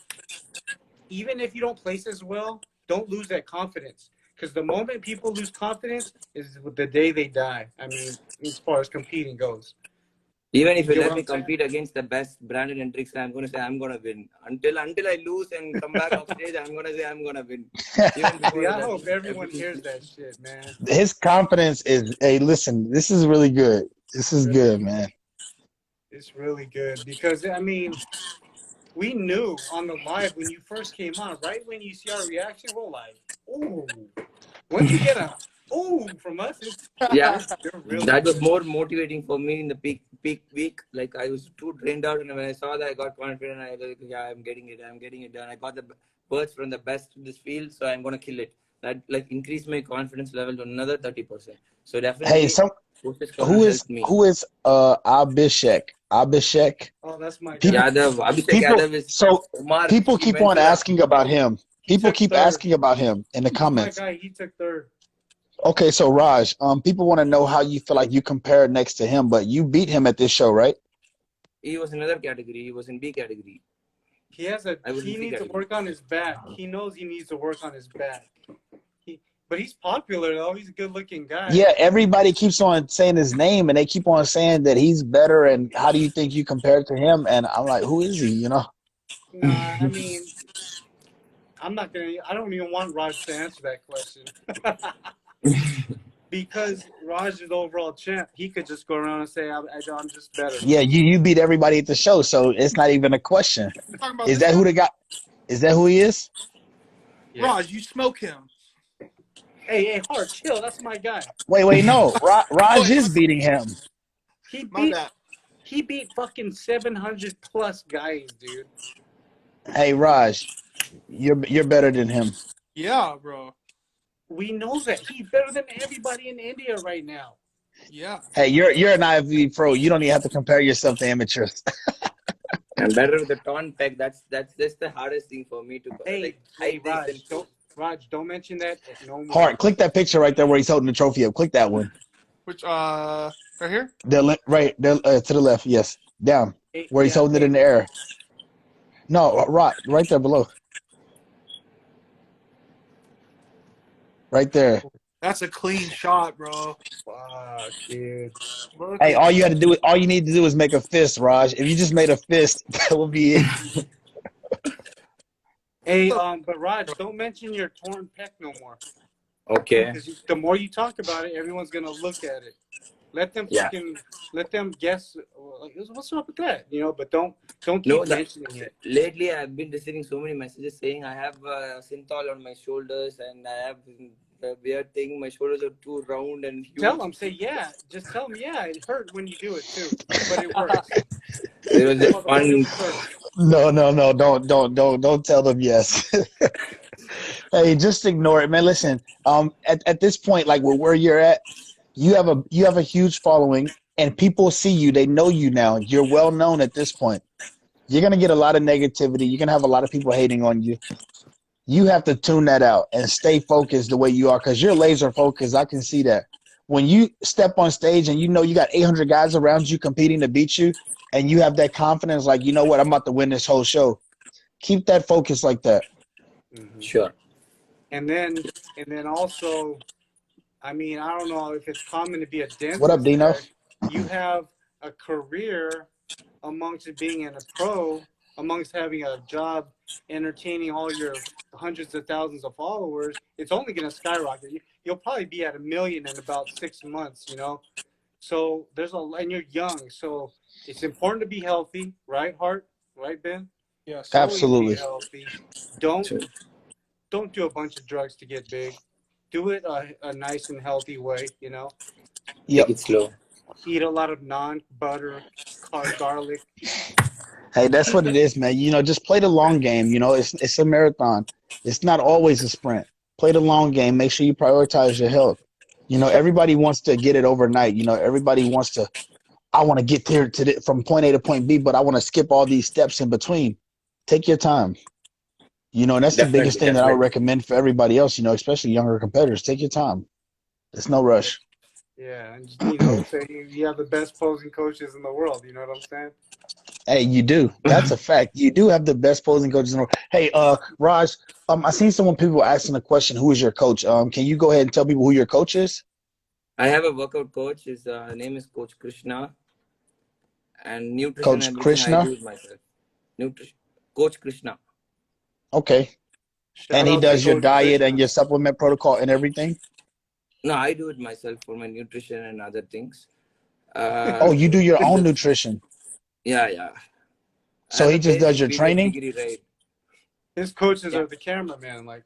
even if you don't place as well, don't lose that confidence. Because the moment people lose confidence is the day they die. I mean, as far as competing goes. Even if You you get let what me I'm saying? compete against the best Brandon Hendricks, I'm gonna say I'm gonna win. Until I lose and come back off stage, I'm gonna say I'm gonna win. Even See, before I that, hope everyone everything. hears that shit, man. His confidence is, hey, listen, this is really good. This is good, man. It's really good because I mean, we knew on the live when you first came on, right when you see our reaction, we're like, "Ooh!" Once you get a "ooh" from us, it's Yeah, you're really that was good. more motivating for me in the peak week. Like I was too drained out, and when I saw that, I got confident. I was like, yeah, I'm getting it done. I got the words from the best in this field, so I'm gonna kill it. That like increased my confidence level to another 30%. So Hey, definitely, some Coach's Corner helped me. who is Abhishek? Abhishek. Oh, that's my People guy. Yadav, Abhishek people Yadav is so Umar. people He keep on Ventura. asking about him. He People took keep third. asking about him in the That's my comments. guy. He took third. Okay, so Raj, people want to know how you feel like you compare next to him, but you beat him at this show, right? He was in another category. He was in B category. I was in He C needs to category. work on his back. He knows he needs to work on his back. But he's popular though. He's a good looking guy. Yeah, everybody keeps on saying his name and they keep on saying that he's better and how do you think you compare to him? And I'm like, who is he, you know? Nah, I mean, I don't even want Raj to answer that question. Because Raj is the overall champ. He could just go around and say, I'm just better. Yeah, you beat everybody at the show, so it's not even a question. Talking about Is this that who guy? the guy? Is that who he is? Yeah. Raj, you smoke him. Hey, Hart, chill. That's my guy. Wait, no. Oh, Raj wait, is beating him. my bad. He beat fucking 700 plus guys, dude. Hey, Raj, you're better than him. Yeah, bro. We know that. He's better than everybody in India right now. Yeah. Hey, you're an IFB pro. You don't even have to compare yourself to amateurs. I'm better with the taunt peg. That's just the hardest thing for me to Hey, hide this and Raj, don't mention that no more. Hart, click that picture right there where he's holding the trophy up. Click that one. Which right here? Right there, to the left. Yes, down where he's holding it in the air. No, right there below. Right there. That's a clean shot, bro. Fuck, dude. Look Hey, at all you need to do is make a fist, Raj. If you just made a fist, that would be it. Hey, but Raj, don't mention your torn pec no more. Okay. Because the more you talk about it, everyone's gonna look at it. Let them Yeah. let them guess. Like, what's up with that? You know, but don't No, keep mentioning it. lately I've been receiving so many messages saying I have synthol on my shoulders and I have the weird thing. My shoulders are too round and Tell huge. them, say yeah. Just tell them, yeah. It hurt when you do it too, but it works. It was just Motherfucker, fun. it works. No, don't tell them yes. Hey, just ignore it, man. Listen, at this point, like where you're at, you have a huge following, and people see you. They know you now. You're well known at this point. You're gonna get a lot of negativity. You're gonna have a lot of people hating on you. You have to tune that out and stay focused the way you are, because you're laser focused. I can see that. When you step on stage and you know you got 800 guys around you competing to beat you, and you have that confidence, like, you know what, I'm about to win this whole show. Keep that focus like that. Mm-hmm. Sure. And then also, I mean, I don't know if it's common to be a What up, dentist Dino? that you have a career amongst being in a pro, amongst having a job, entertaining all your hundreds of thousands of followers. It's only going to skyrocket. You'll probably be at 1 million in about 6 months. You know, so and you're young, so it's important to be healthy, right, Hart? Right, Ben? Yes. Always be Absolutely. healthy. Don't Sure. don't do a bunch of drugs to get big. Do it a nice and healthy way, you know. Take Yep. it slow. Eat a lot of non-butter, garlic. Hey, that's what it is, man. You know, just play the long game. You know, it's a marathon. It's not always a sprint. Play the long game. Make sure you prioritize your health. You know, everybody wants to get it overnight. You know, everybody wants to. I want to get there from point A to point B, but I want to skip all these steps in between. Take your time. You know, and that's the biggest Definitely, thing that I would definitely. recommend for everybody else. You know, especially younger competitors. Take your time. It's no rush. Yeah, and you know, say you have the best posing coaches in the world. You know what I'm saying? Hey, you do. That's a fact. You do have the best posing coaches in the world. Hey, Raj, I seen people asking a question. Who is your coach? Can you go ahead and tell people who your coach is? I have a workout coach. His name is Coach Krishna, and nutrition, Coach everything I do Krishna. it myself. Nutrition, Coach Krishna. Okay. And Shout he out to does your Coach diet and Krishna. your supplement protocol and everything. No, I do it myself for my nutrition and other things. Oh, Uh, you do your with own the, nutrition. yeah, yeah. I So have he a just does basic your BTech training. degree, right? His coaches Yeah. are the cameraman. Like,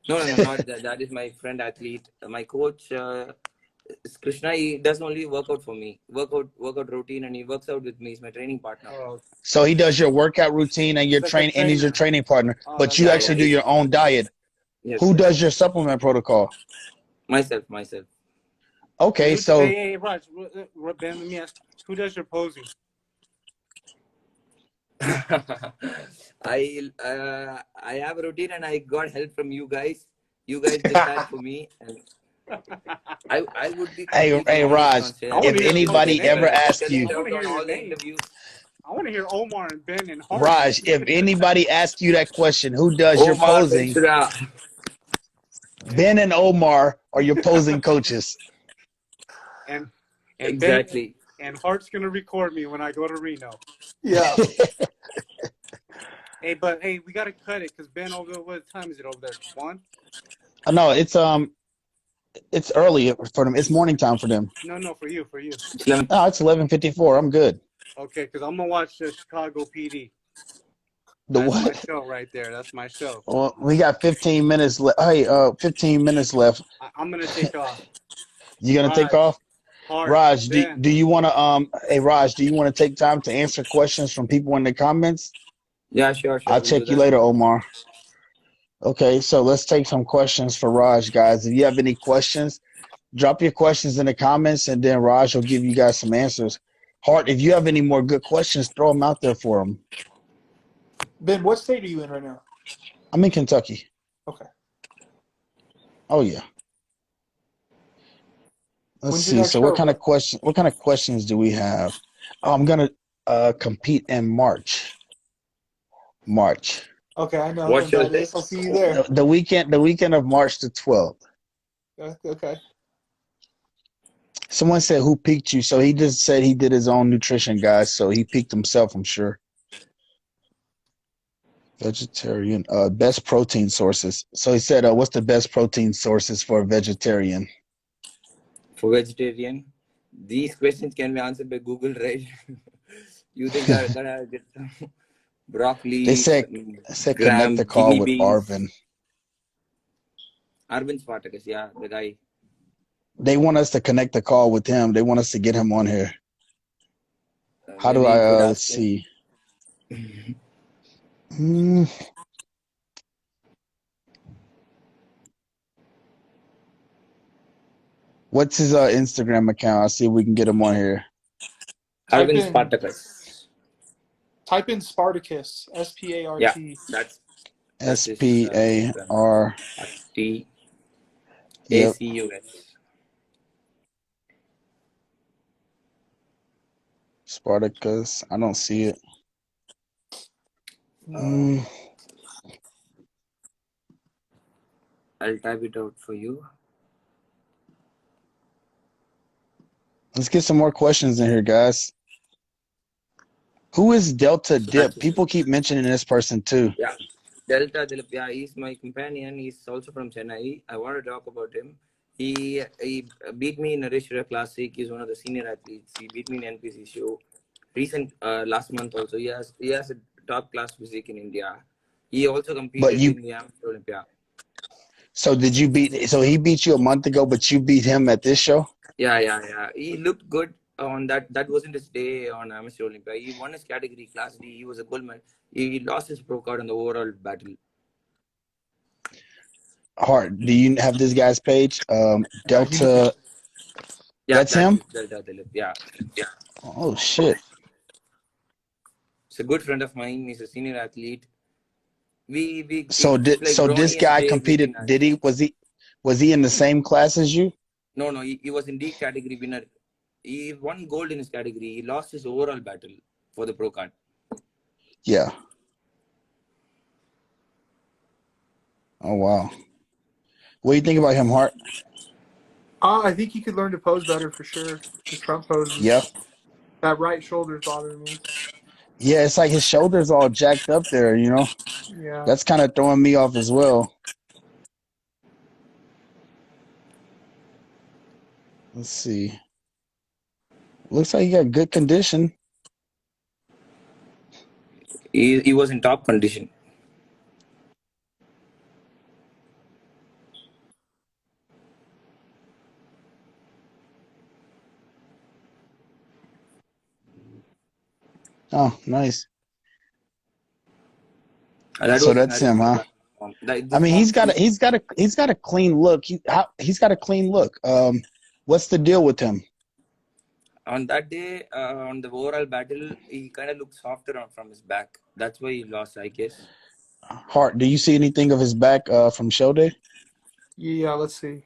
No, no, no, not that. That is my friend athlete. My coach is Krishna. He does only workout for me, workout routine, and he works out with me. He's my training partner. oh, So he does your workout routine and he's your like a train, and he's your trainer. training partner. Oh, But that's you Yeah, actually yeah. do cool. your own diet. Yes, Who yes. does your supplement protocol? Myself. And Okay, who? so Hey, Raj, Ben, let me ask, who does your posing? I have a routine and I got help from you guys. You guys did that for me, and I would be completely hey, honest Raj, on saying I I want if to would hear be both anybody telling ever names. asks telling you, I it want to out hear on your all the names. interviews. I want to hear Omar and Ben and Hart. Raj, if anybody asks you that question, who does your Omar posing? Ventura. Ben and Omar are your posing coaches. and Ben Exactly. and Hart's gonna record me when I go to Reno. Yeah. Hey, but hey, we gotta cut it because Ben over. What time is it over there? 1? No, it's early for them. It's morning time for them. No, for you, for you. It's 11. No, it's 11:54. I'm good. Okay, because I'm gonna watch the Chicago PD. The That's my what? show right there. That's my show. Well, we got 15 minutes left. Hey, 15 minutes left. I'm gonna take off. You gonna take Raj, off? Hart, Raj, Ben. do you want to hey Raj, do you want to take time to answer questions from people in the comments? Yeah, sure. I'll We'll do check you that. later, Omar. Okay, so let's take some questions for Raj, guys. If you have any questions, drop your questions in the comments, and then Raj will give you guys some answers. Hart, if you have any more good questions, throw them out there for him. Ben, what state are you in right now? I'm in Kentucky. Okay. Oh yeah. Let's When's your see. next So show, Ben? what kind of questions do we have? Oh, I'm gonna compete in March. March. Okay, I know What's when your that day? is. I'll see you there. The weekend of March the 12th. Okay. Someone said who picked you, so he just said he did his own nutrition, guys. So he picked himself, I'm sure. Vegetarian, best protein sources. So he said, what's the best protein sources for a vegetarian? For vegetarian, these questions can be answered by Google, right? You just gotta get some They broccoli, said some connect the gram, call kidney with beans. Arvin. Arvind Spartacus, yeah, the guy. They want us to connect the call with him. They want us to get him on here. How do Maybe you I? could Let's ask him. see. Hmm. What's his Instagram account? I'll see if we can get him on here. Type Arvind in Spartacus. type in Spartacus, Yeah, SPART. that's his Instagram. SPAR. T A Yep. C U S. Spartacus. I don't see it. No. I'll type it out for you. Let's get some more questions in here, guys. Who is Delta So that's Dip? People keep mentioning this person too. yeah. Delta Dilip, yeah, he's my companion. He's also from Chennai. I want to talk about him. He beat me in a Rishira Classic. He's one of the senior athletes. He beat me in NPC show. Last month also. He has a top class physique in India. He also But competed you, in the Amateur Olympia. so did you beat? So he beat you a month ago, but you beat him at this show. Yeah. He looked good on that. That wasn't his day on Amateur Olympia. He won his category, Class D. He was a gold medal. He lost his pro card in the overall battle. Hart, do you have this guy's page? He must be. Delta. Yeah, That's that's him. it. Delta Dilip. Yeah. Oh shit. He's a good friend of mine. He's a senior athlete. So It's did like so this Ronnie and guy Jay competed? between us. Did he? Was he in the same class as you? No, he was in D category winner. He won gold in his category. He lost his overall battle for the pro card. Yeah. Oh wow. What do you think about him, Hart? I think he could learn to pose better for sure. His front Yeah. poses. That right shoulder's bothering me. Yeah, it's like his shoulders all jacked up there. Yeah. That's kind of throwing me off as well. Let's see. Looks like he got good condition. He was in top condition. Oh, nice. That So was that's him, huh? I This mean, form, he's got a clean look. He's got a clean look. What's the deal with him? on that day, on the overall battle, he kind of looked softer from his back. That's why he lost, I guess. Hart, do you see anything of his back from show day? Yeah, let's see.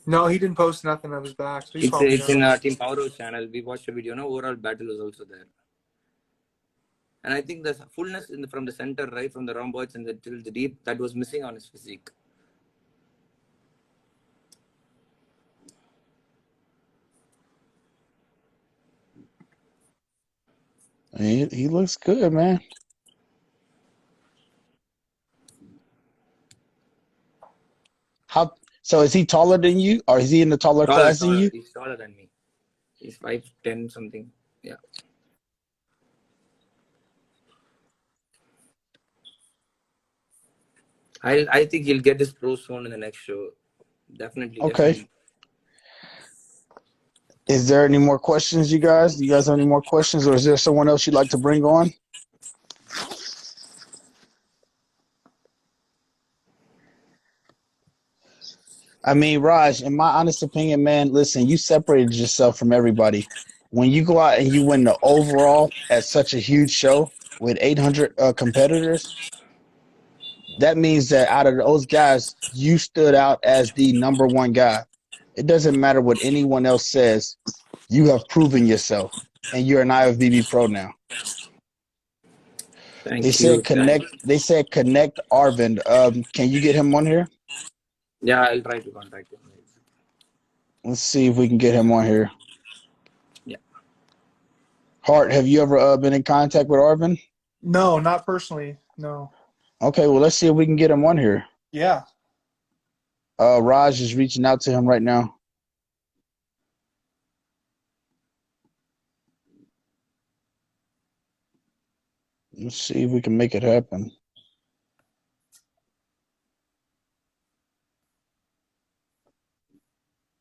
No, he didn't post nothing of his back, so he's probably It's in not. Team Powerhouse channel. We watched a video. No, overall battle was also there. And I think the fullness from the center, right, from the rhomboids and till the deep, that was missing on his physique. He looks good, man. So is he taller than you, or is he in the taller class than you? He's taller than me. He's 5'10" something. Yeah. I think he'll get his pro soon in the next show. Okay. Is there any more questions, you guys? Do you guys have any more questions, or is there someone else you'd like to bring on? I mean, Raj, in my honest opinion, man, listen, you separated yourself from everybody. When you go out and you win the overall at such a huge show with 800 competitors, that means that out of those guys, you stood out as the number one guy. It doesn't matter what anyone else says. You have proven yourself, and you're an IFBB pro now. They Thank you. said Thank connect. They said connect Arvind. Can you get him on here? Yeah, I'll try to contact him. Let's see if we can get him on here. Yeah. Hart, have you ever been in contact with Arvind? No, not personally. No. Okay, well, let's see if we can get him on here. Yeah. Raj is reaching out to him right now. Let's see if we can make it happen.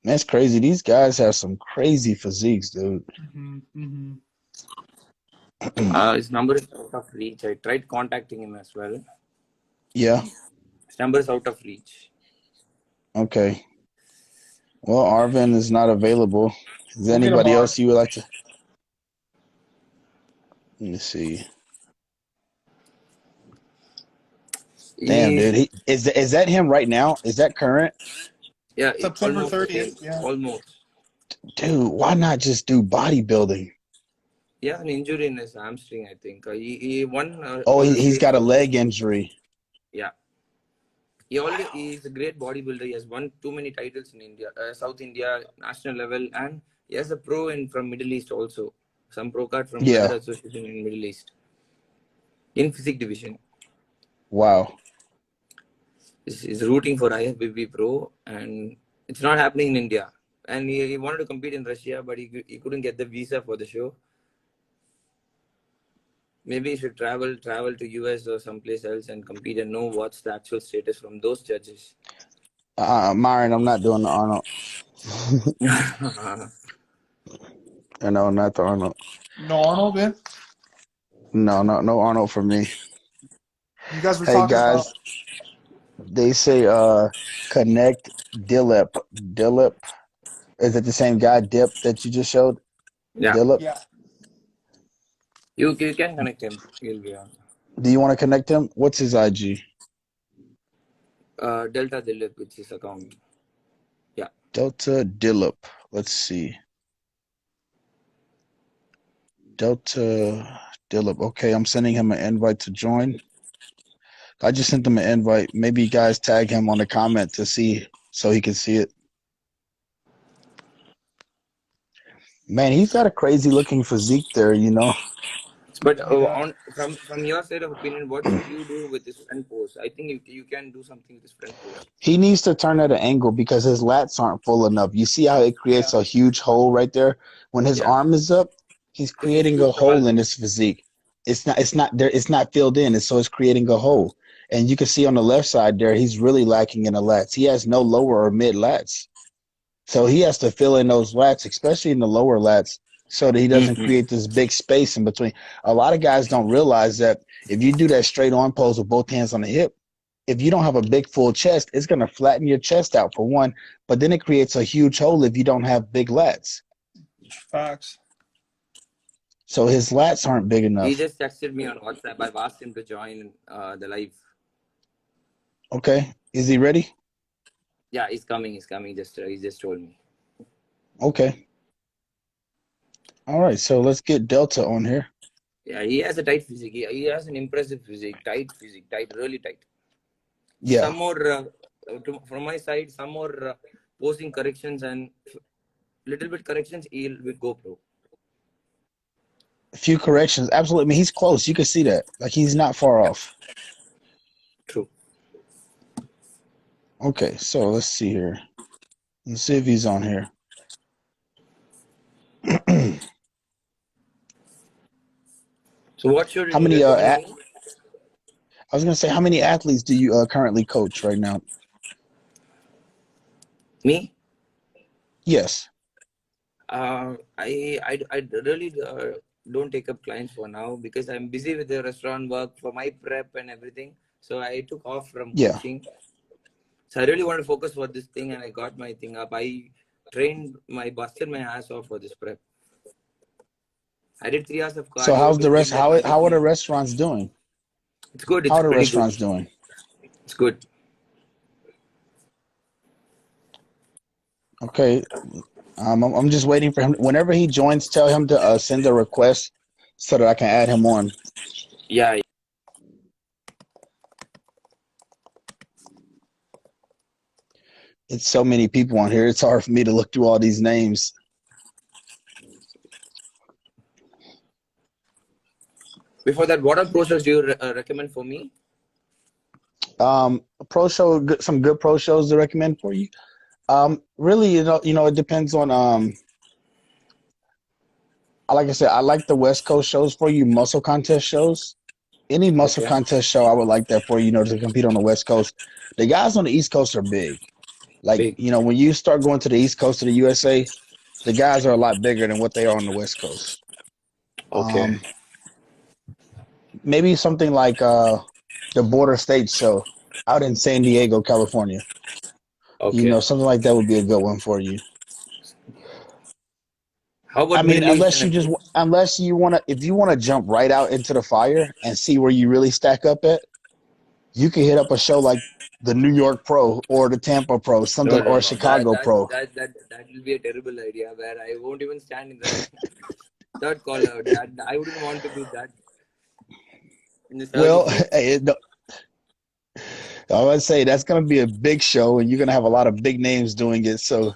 That's crazy. These guys have some crazy physiques, dude. His number is out of reach. I tried contacting him as well. Yeah. His number is out of reach. Okay. Well, Arvind is not available. Is We'll get him anybody on. else you would like to? Let me see. Damn, dude. Is that him right now? Is that current? Yeah, September almost 30th. same. Yeah. Almost. Dude, why not just do bodybuilding? Yeah, an injury in his hamstring, I think. He won Oh, all the he's states got a also. leg injury. Yeah. He's a great bodybuilder. He has won too many titles in India, South India, national level, and he has a pro from Middle East also. Some pro card from Yeah. another association in Middle East. In physique division. Wow. He's rooting for IFBB Pro, and it's not happening in India. And he wanted to compete in Russia, but he couldn't get the visa for the show. Maybe he should travel to US or someplace else and compete and know what's the actual status from those judges. Myron, I'm not doing the Arnold. No, not the Arnold. No Arnold, man. No Arnold for me. You guys were Hey talking about. guys, they say connect Dillip. Dillip. Is it the same guy Dip that you just showed? Yeah. Dillip. Yeah. You can connect him. He'll be on. Do you want to connect him? What's his IG? Delta Dilip, which is account. Yeah. Delta Dillip. Let's see. Delta Dillip. Okay, I'm sending him an invite to join. I just sent him an invite. Maybe you guys tag him on the comment to see so he can see it. Man, he's got a crazy looking physique there, you know. But Yeah. from your side of opinion, what should you do with this front pose? I think you can do something with this front pose. He needs to turn at an angle because his lats aren't full enough. You see how it creates a huge hole right there? When his arm is up, he's creating a hole in his physique. It's not filled in, so it's creating a hole. And you can see on the left side there, he's really lacking in the lats. He has no lower or mid lats. So he has to fill in those lats, especially in the lower lats, so that he doesn't create this big space in between. A lot of guys don't realize that if you do that straight on pose with both hands on the hip, if you don't have a big full chest, it's going to flatten your chest out for one, but then it creates a huge hole if you don't have big lats. Facts. So his lats aren't big enough. He just texted me on WhatsApp. I've asked him to join the live. Okay. Is he ready? Yeah, he's coming. He just told me. Okay. All right. So let's get Delta on here. Yeah, he has a tight physique. He has an impressive physique. Tight, really tight. Yeah. Some more, from my side, some more posing corrections and little bit corrections, he'll go pro. A few corrections. Absolutely. I mean, he's close. You can see that. Like, he's not far off. True. Okay. So let's see here. Let's see if he's on here. So what should How many I was gonna say, how many athletes do you currently coach right now? Me? Yes. I really don't take up clients for now because I'm busy with the restaurant work for my prep and everything. So I took off from coaching. So I really want to focus for this thing, and I got my thing up. I busted my ass off for this prep. I did 3 hours of cardio. So how's the rest? How are the restaurants doing? It's good. It's how are the pretty restaurants good. doing? It's good. Okay. I'm just waiting for him. Whenever he joins, tell him to send a request so that I can add him on. Yeah. It's so many people on here. It's hard for me to look through all these names. Before that, what are pro shows do you recommend for me? A pro show, some good pro shows to recommend for you. Really, it depends on like I said, I like the West Coast shows for you, muscle contest shows. Any muscle Okay. contest show, I would like that for you, to compete on the West Coast. The guys on the East Coast are big. Like, Big. when you start going to the East Coast of the USA, the guys are a lot bigger than what they are on the West Coast. Okay. Maybe something like the Border State show out in San Diego, California. Okay. Something like that would be a good one for you. How I about mean, Middle East and everything? unless you want to, if you want to jump right out into the fire and see where you really stack up at, you can hit up a show like the New York Pro or the Tampa Pro, No, something, no, or no. That Chicago that Pro. that that that will be a terrible idea where I won't even stand in the third call out. That I wouldn't want to do that in this early Well, stage. I would say that's going to be a big show, and you're going to have a lot of big names doing it. So,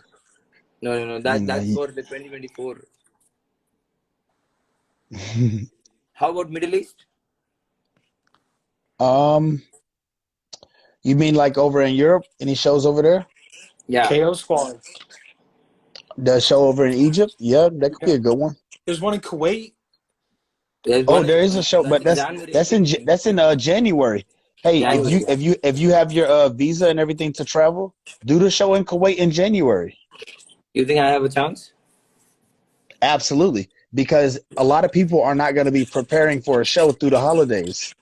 No, no, no. you That's know, for the 2024. you- How about Middle East? um, you mean like over in Europe? Any shows over there? Yeah. KO Squad. The show over in Egypt? Yeah, that could be Yeah. a good one. There's one in Kuwait. There's Oh, one there is a in show, but January, I think. that's in January. Hey, January. Yeah. if you have your visa and everything to travel, do the show in Kuwait in January. You think I have a chance? Absolutely, because a lot of people are not going to be preparing for a show through the holidays,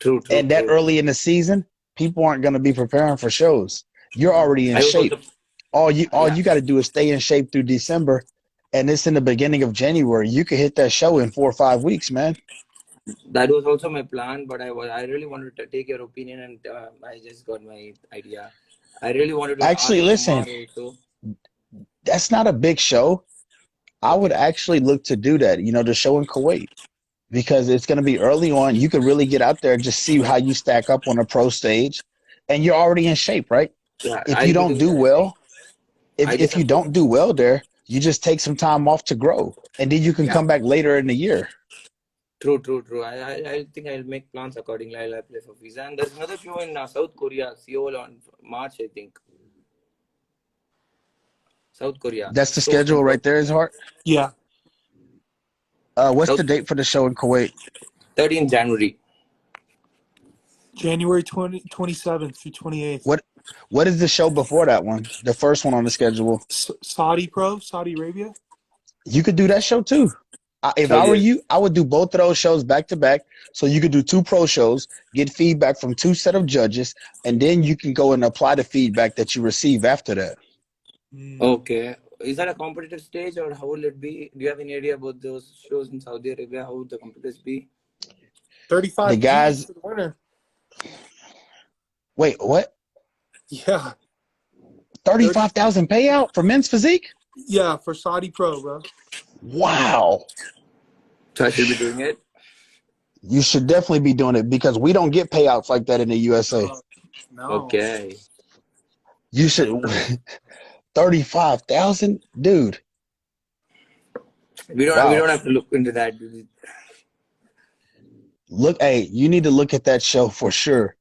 True, true, and that true. early in the season, people aren't going to be preparing for shows. You're already in I was shape. also, All yeah, you got to do is stay in shape through December, and it's in the beginning of January. You could hit that show in 4 or 5 weeks, man. that was also my plan, but I really wanted to take your opinion, and I just got my idea. I really wanted to ask Actually, Omar listen, also. that's not a big show. I would Okay. actually look to do that, the show in Kuwait, because it's going to be early on. You could really get out there and just see how you stack up on a pro stage, and you're already in shape, right? Yeah, If you I'll be don't doing do that, I think. well, I just if you have to, don't do well there, you just take some time off to grow, and then you can yeah, come back later in the year. true, true, true. I think I'll make plans accordingly. I'll apply for visa. And there's another show in South Korea, Seoul on March, I think. South Korea. That's the Pro schedule Center. right there, is hard. Yeah. What's South the date for the show in Kuwait? 13th January. January 27th through 28th. What is the show before that one? The first one on the schedule. Saudi Pro, Saudi Arabia. You could do that show too. If I Saudi were Arabia. you, I would do both of those shows back to back. So you could do two pro shows, get feedback from two set of judges, and then you can go and apply the feedback that you receive after that. Okay. Is that a competitive stage or how will it be? Do you have any idea about those shows in Saudi Arabia? How would the competitors be? The 35 G's guys, for the winner. wait, what? Yeah. 35,000 payout for men's physique? Yeah, for Saudi Pro, bro. Wow. So I should be doing it? You should definitely be doing it because we don't get payouts like that in the USA. No. Okay. You should 35,000, dude. We Wow. don't have to look into that. Look, hey, you need to look at that show for sure.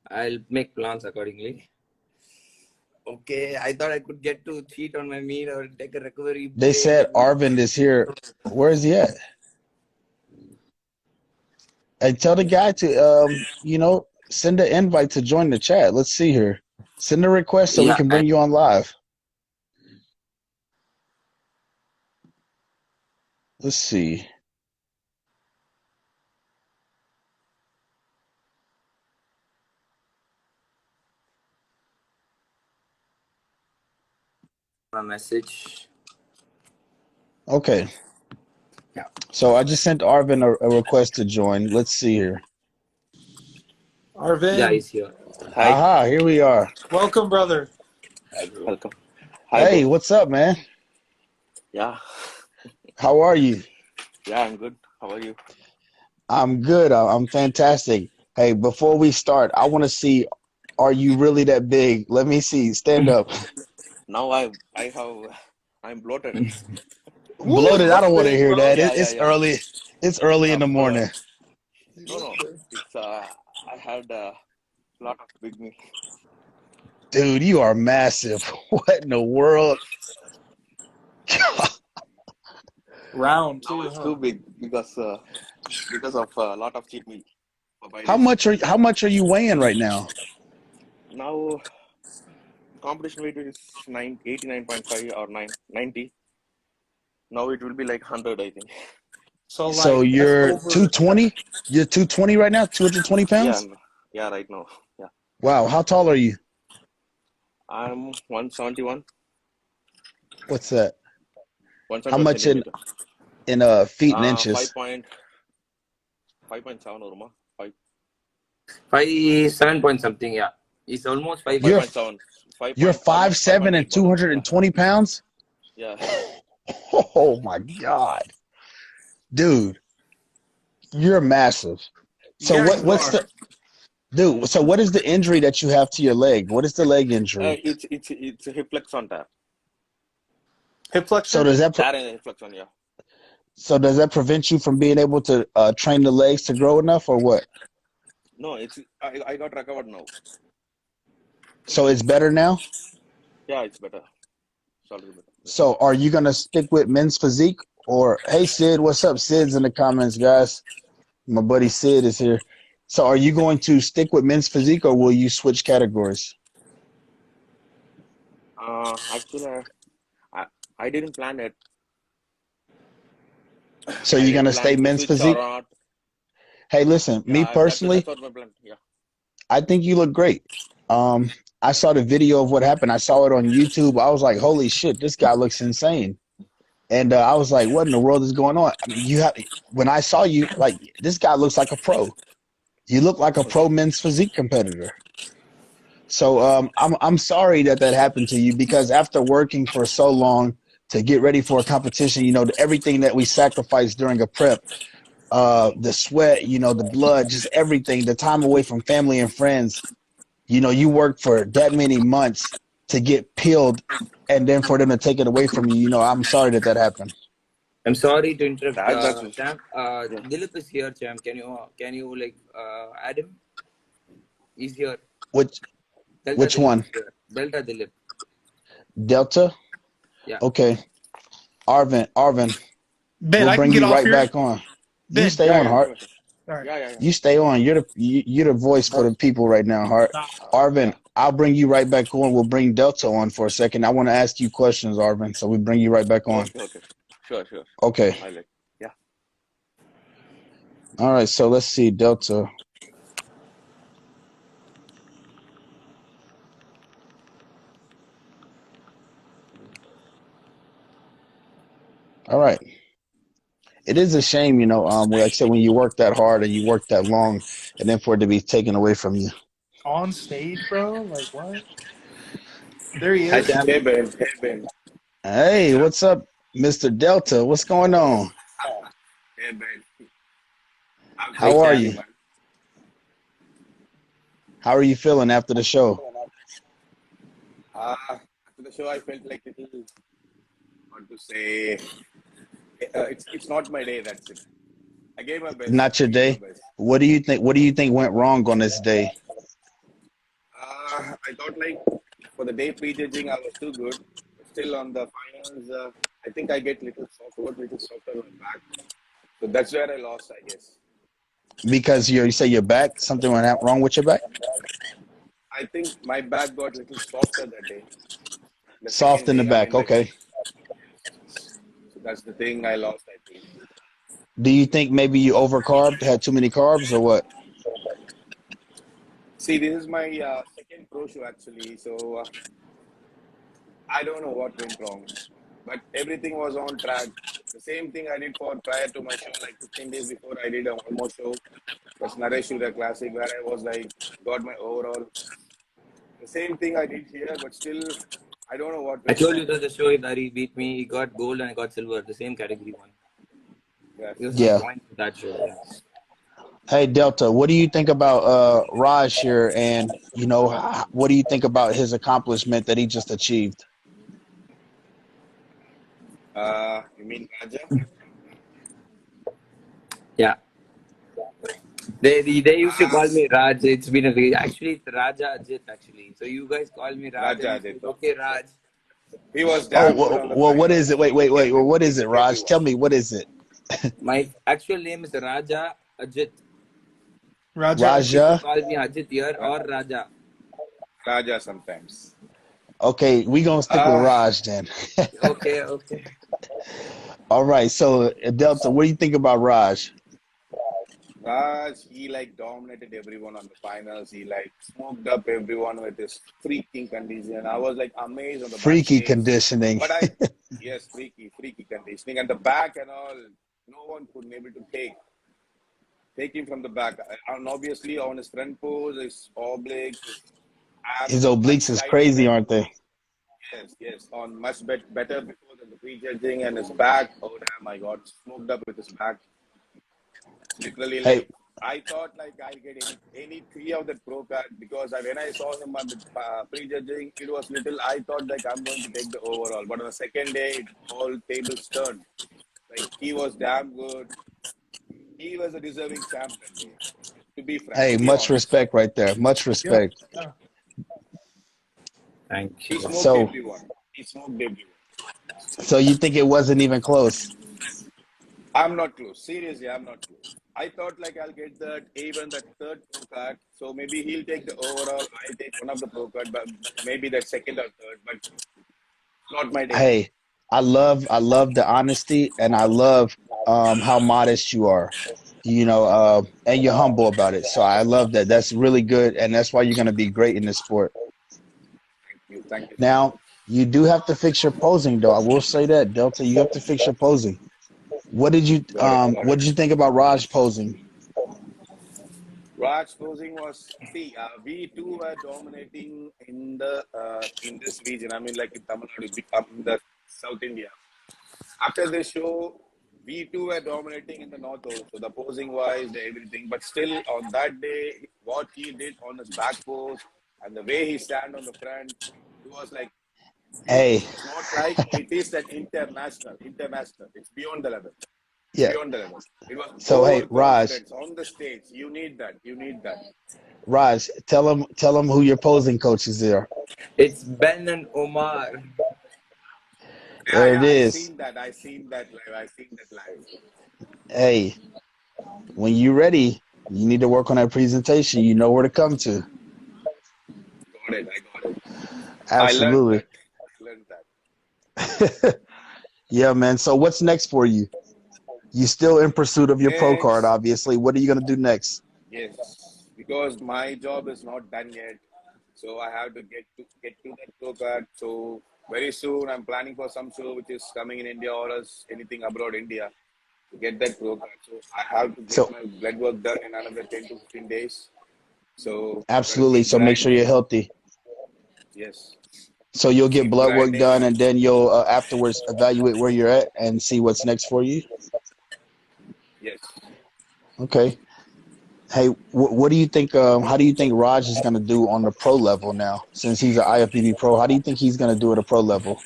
I'll make plans accordingly. Okay, I thought I could get to cheat on my meal or take a recovery They break. said Arvind is here. Where is he at? Hey, tell the guy to send an invite to join the chat. Let's see here. Send a request so we Yeah, can bring you on live. Let's see. a message. Okay. Yeah. So I just sent Arvind a request to join. Let's see here. Arvin, Yeah, he's here. Hi, Aha, here we are. welcome, brother. welcome. Hi, Hey, bro. what's up, man? Yeah, How are you? yeah, I'm good. How are you? I'm good. I'm fantastic. Hey, before we start, I want to see Are you really that big? Let me see. Stand up. Now I'm bloated. Woo, Bloated. I look don't want to big, hear bro. that. Yeah, yeah, It's yeah. early. It's early in Yeah, the morning. You no, look no. big. It's I had a lot of big meal. Dude, you are massive. What in the world? Round Now too, it's huh? too big because of a lot of cheat meal for How 5 days. much are you weighing right now? Now competition weight is 89.5 or 90. Now it will be like 100, I think. So So like that's you're over. 220? You're 220 right now? 220 Yeah, pounds? yeah, right now. Yeah, Wow. How tall are you? I'm 171, What's that? How 171 much centimeter. in feet and 5 inches? point 5.7 or 5 5 7 point something. Yeah, it's almost 5 8. You're 5.7 you're 5 five almost seven and 5.8 two now. hundred Yeah, and twenty pounds? yeah. Oh my God. Dude, you're massive. So Yeah, you what's are. the dude, so what is the injury that you have to your leg? What is the leg injury? It's a hip flexon tear. Hip So flexor. does that Tear in hip flexon. Yeah. prevent you from being able to train the legs to grow enough or what? No, I got recovered now. So it's better now? Yeah, it's better. It's already better. Yeah. So are you gonna stick with men's physique or hey Sid, what's up? Sid's in the comments, guys. My buddy Sid is here. So are you going to stick with men's physique or will you switch categories? Actually, I I didn't plan it. So I you're didn't gonna stay plan to men's switch or physique? not. Hey, listen, me Yeah, that's personally, what my plan. Yeah. I think you look great. I saw the video of what happened. I saw it on YouTube. I was like, holy shit, this guy looks insane. And I was like, what in the world is going on? I mean, you have when I saw you, like this guy looks like a pro. You look like a pro men's physique competitor. So I'm sorry that that happened to you because after working for so long to get ready for a competition, you know, everything that we sacrifice during a prep, the sweat, you know, the blood, just everything, the time away from family and friends. You know, you work for that many months to get peeled, and then for them to take it away from you. You know, I'm sorry that that happened. I'm sorry to interrupt, That's Champ. yeah. Dilip is here, Champ. Can you like add him? He's here. Which Delta which Dilip one? is here. Delta Dilip. Delta? Yeah. Okay. Arvin, Ben, we'll I can bring get you off right here. back on. You Ben, stay Yeah, on, yeah, Hart. sure, sure. all right. Yeah, yeah, yeah. You stay on. You're the voice for the people right now, Hart. Nah. Arvin, Yeah. I'll bring you right back on. We'll bring Delta on for a second. I want to ask you questions, Arvin. So we bring you right back on. Okay, okay. Sure, sure. Okay. I like. Yeah. All right. So let's see, Delta. All right. It is a shame, you know, like I said, when you work that hard and you work that long, and then for it to be taken away from you. On stage, bro? Like what? There he Hi, is. Champ. Hey Ben. Hey Ben. Hey, what's up, Mr. Delta? What's going on? Hey Ben. I'm Hi, How so are Champ. you? happy, man. How are you feeling after the show? After the show, I felt like little, what to say. It's not my day. That's it. I gave my best. Not your I gave my day. best. What do you think? What do you think went wrong on this day? I thought like for the day prejudging, I was too good. Still on the finals, I think I get little softer on my back. So that's where I lost, I guess. Because you say your back, something went wrong with your back. I think my back got little softer that day. The Soft second in the day, I back. mean, like, Okay. so that's the thing I lost, I think. Do you think maybe you overcarbed, had too many carbs, or what? See, this is my second pro show actually, so I don't know what went wrong, but everything was on track. The same thing I did for prior to my show, like 15 days before I did a almost show. That's Naresh Shooter Classic, where I was like, got my overall. The same thing I did here, but still, I don't know what I went told you wrong. that the show that he beat me. He got gold and I got silver, the same category one. Yes. Give some Yeah. points for that show. Yeah. Hey Delta, what do you think about Raj here, and what do you think about his accomplishment that he just achieved? You mean Raja? Yeah. They used to call me Raj. It's been actually it's Raja Ajit actually. So you guys call me Raj and Raja he says, Adit. okay, Okay. Raj. He was Oh, damn good on the well, what finals. is it? Wait, He wait, wait. came Well, and what is it, beat Raj? everyone. Tell me, what is it? My actual name is Raja Ajit. Raja But Ajit. people Raja? call me Ajit here Ra- or Raja. Raja sometimes. Okay, we gonna stick with Uh, Raj then. Okay, okay. All right. So Delta, what do you think about Raj? Raj, he like dominated everyone on the finals. He like smoked up everyone with his freaking condition. I was like amazed on the Freaky backstage. conditioning. But I, yes, freaky conditioning. And the back and all, no one could be able to take him from the back. And obviously on his front pose, his obliques, his abs His were much obliques is tighter crazy, than, aren't they? yes, on much better before than the prejudging. And his back, oh damn, I got smoked up with his back. Literally, Hey, like I thought, like I'll get any three of that pro card because when I saw him on the prejudging, it was little. I thought like I'm going to take the overall, but on the second day, all tables turned. Like he was damn good. He was a deserving champ that day. To be frank, hey, to be much honest, respect right there. Much Yeah. respect. Yeah. Thank he you. smoked So, everyone. He smoked everyone. so you think it wasn't even close? I'm not close. Seriously, I'm not close. I thought like I'll get that even that third pro card. So maybe he'll take the overall. I'll take one of the pro card, but maybe that second or third. But not my day. Hey, I love the honesty, and I love how modest you are. And you're humble about it. So I love that. That's really good, and that's why you're gonna be great in this sport. Thank you. Thank you so much. Now, you do have to fix your posing, though. I will say that, Delta, you have to fix your posing. Got it. Got What it. did you think about Raj posing? Raj posing was see. We too were dominating in this region. I mean, like in Tamil Nadu, in the South India. After this show, we too were dominating in the north also, the posing wise, the everything. But still, on that day, what he did on his back pose and the way he stand on the front, it was like Hey, it's not like it is an international. It's beyond the level. It's yeah. beyond the level. It was So hey, Raj, overconfidence on the stage. You need that. You need that. Raj, tell him who your posing coaches are. It's Ben and Omar. Yeah, There it yeah. I is. seen that. I seen that live. I seen that live. Hey, when you're ready, you need to work on that presentation. You know where to come to. Got it. I got it. I learned Absolutely. that. I learned that. Yeah, man. So what's next for you? You still in pursuit of your pro card, Next, obviously. What are you gonna do next? yes, because my job is not done yet, so I have to get to that pro card. So very soon, I'm planning for some show which is coming in India or else anything abroad India to get that pro card. So I have to get So my blood work done in another 10 to 15 days. So gotta absolutely. keep So make sure grinding. you're healthy. Yes, So you'll get keep blood work done, grinding. and then you'll afterwards evaluate where you're at and see what's next for you. Yes. Okay. Hey, what do you think? How do you think Raj is going to do on the pro level now? Since he's an IFBB pro, how do you think he's going to do at a pro level?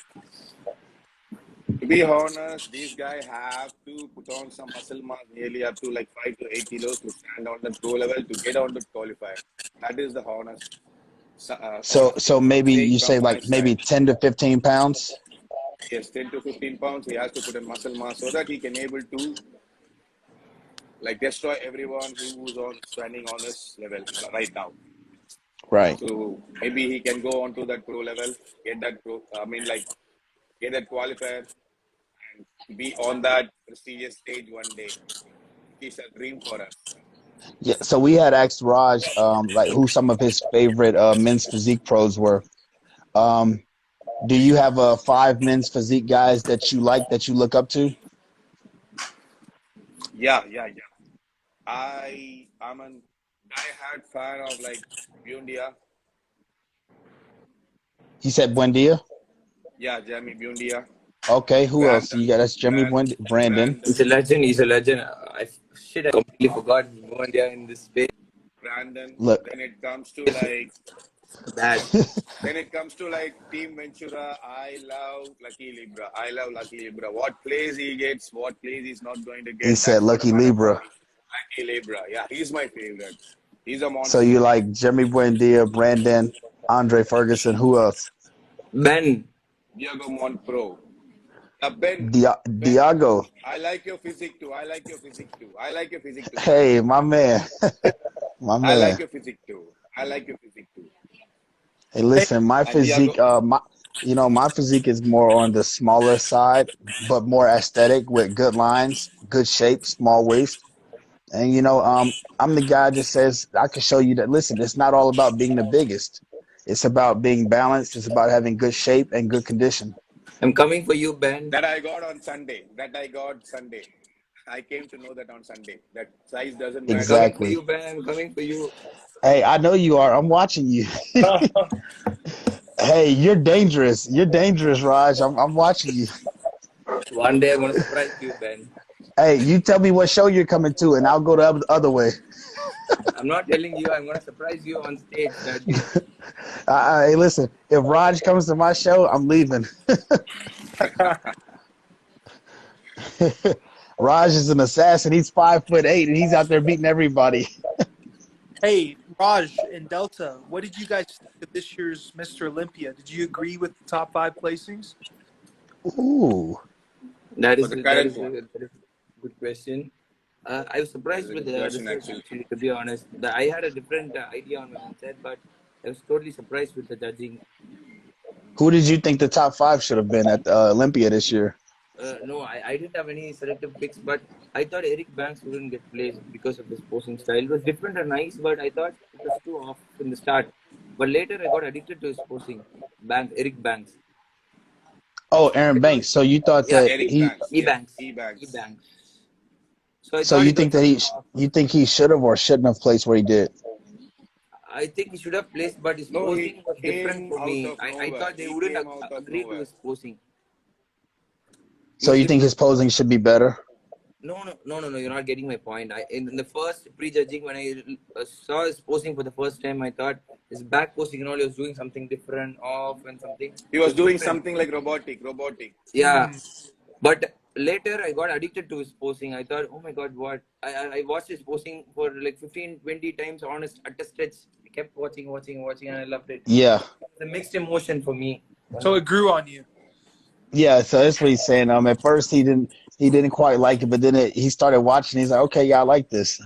To be honest, these guys have to put on some muscle mass nearly up to like 5 to 8 kilos to stand on the pro level to get on the qualifier. That is the So, honest so maybe take you say from my like maybe side. 10 to 15 pounds. Yes, 10 to 15 pounds. He has to put in muscle mass so that he can able to like destroy everyone who's on standing on this level right now. Right. So maybe he can go on to that pro level, get that pro. I mean, like get that qualifier and be on that prestigious stage one day. It's a dream for us. Yeah. So we had asked Raj, like who some of his favorite men's physique pros were. Um, do you have five men's physique guys that you like that you look up to? Yeah. I'm a die-hard fan of like Bundia. He said Buendia. Yeah, Jamie Bundia. Okay, who else? Brandon, You got that's Jeremy Brandon. Brandon, He's a legend. He's a legend. I completely forgot India in this space. Brandon. Look, Then it comes to like Bad. Team Ventura, I love Lucky Libra. I love Lucky Libra. What plays he gets, what plays he's not going to he get, said that's what Lucky matters for Libra. me. Lucky Libra. Yeah, he's my favorite. He's a So monster. you like Jeremy Buendia, Brandon, Andre Ferguson, who else? Ben. Diego Montpro. Ben, Ben, Diago. I like your physique too. I like your physique too. I like your physique too, Ben. Hey, my man. My I like man. your physique too. I like your physique too. Hey, Hey, listen, my And physique, Diego, my physique is more on the smaller side, but more aesthetic with good lines, good shape, small waist. And I'm the guy that says I can show you that. Listen, it's not all about being the biggest. It's about being balanced. It's about having good shape and good condition. I'm coming for you, Ben. that I got on Sunday. That I got Sunday. I came to know that on Sunday. That size doesn't I'm matter. coming for Exactly. you, Ben. I'm coming for you. Hey, I know you are. I'm watching you. Hey, you're dangerous. You're dangerous, Raj. I'm watching you. One day I'm gonna surprise you, Ben. Hey, you tell me what show you're coming to, and I'll go the other way. I'm not telling you. I'm gonna surprise you on stage that day. Hey, listen. If Raj comes to my show, I'm leaving. Raj is an assassin. He's 5'8", and he's out there beating everybody. hey, Raj and Delta, what did you guys think of this year's Mr. Olympia? Did you agree with the top 5 placings? Ooh. That For is the that current is one, a, that is a good question. I was that surprised is a with good the question results actually. actually. To be honest, I had a different idea on my mindset, but I was totally surprised with the judging. Who did you think the top five should have been at Olympia this year? No, I didn't have any selective picks, but I thought Eric Banks wouldn't get placed because of his posing style. It was different and nice, but I thought it was too off in the start. But later, I got addicted to his posing. Eric Banks. Oh, Aaron I thought, Banks. So you thought yeah, that Eric he? Banks, E yes, Banks, E E Banks. Banks. So I So thought you it was think that too off. you think he should have or shouldn't have placed where he did? I think he should have placed, but his No, he posing was different came for out me. of I nowhere. thought they He wouldn't came out of agree to nowhere. his posing. So you think his posing should be better? No. You're not getting my point. In the first prejudging, when I saw his posing for the first time, I thought his back posing and all, he was doing something different, off and something. He It was was doing different. something like robotic. Yeah, but later I got addicted to his posing. I thought, oh my god, what? I watched his posing for like 15, 20 times honest at a stretch. I kept watching, and I loved it. Yeah, It was a mixed emotion for me. So it grew on you. yeah. So that's what he's saying. At first he didn't quite like it, but then he started watching. He's like, okay, yeah, I like this.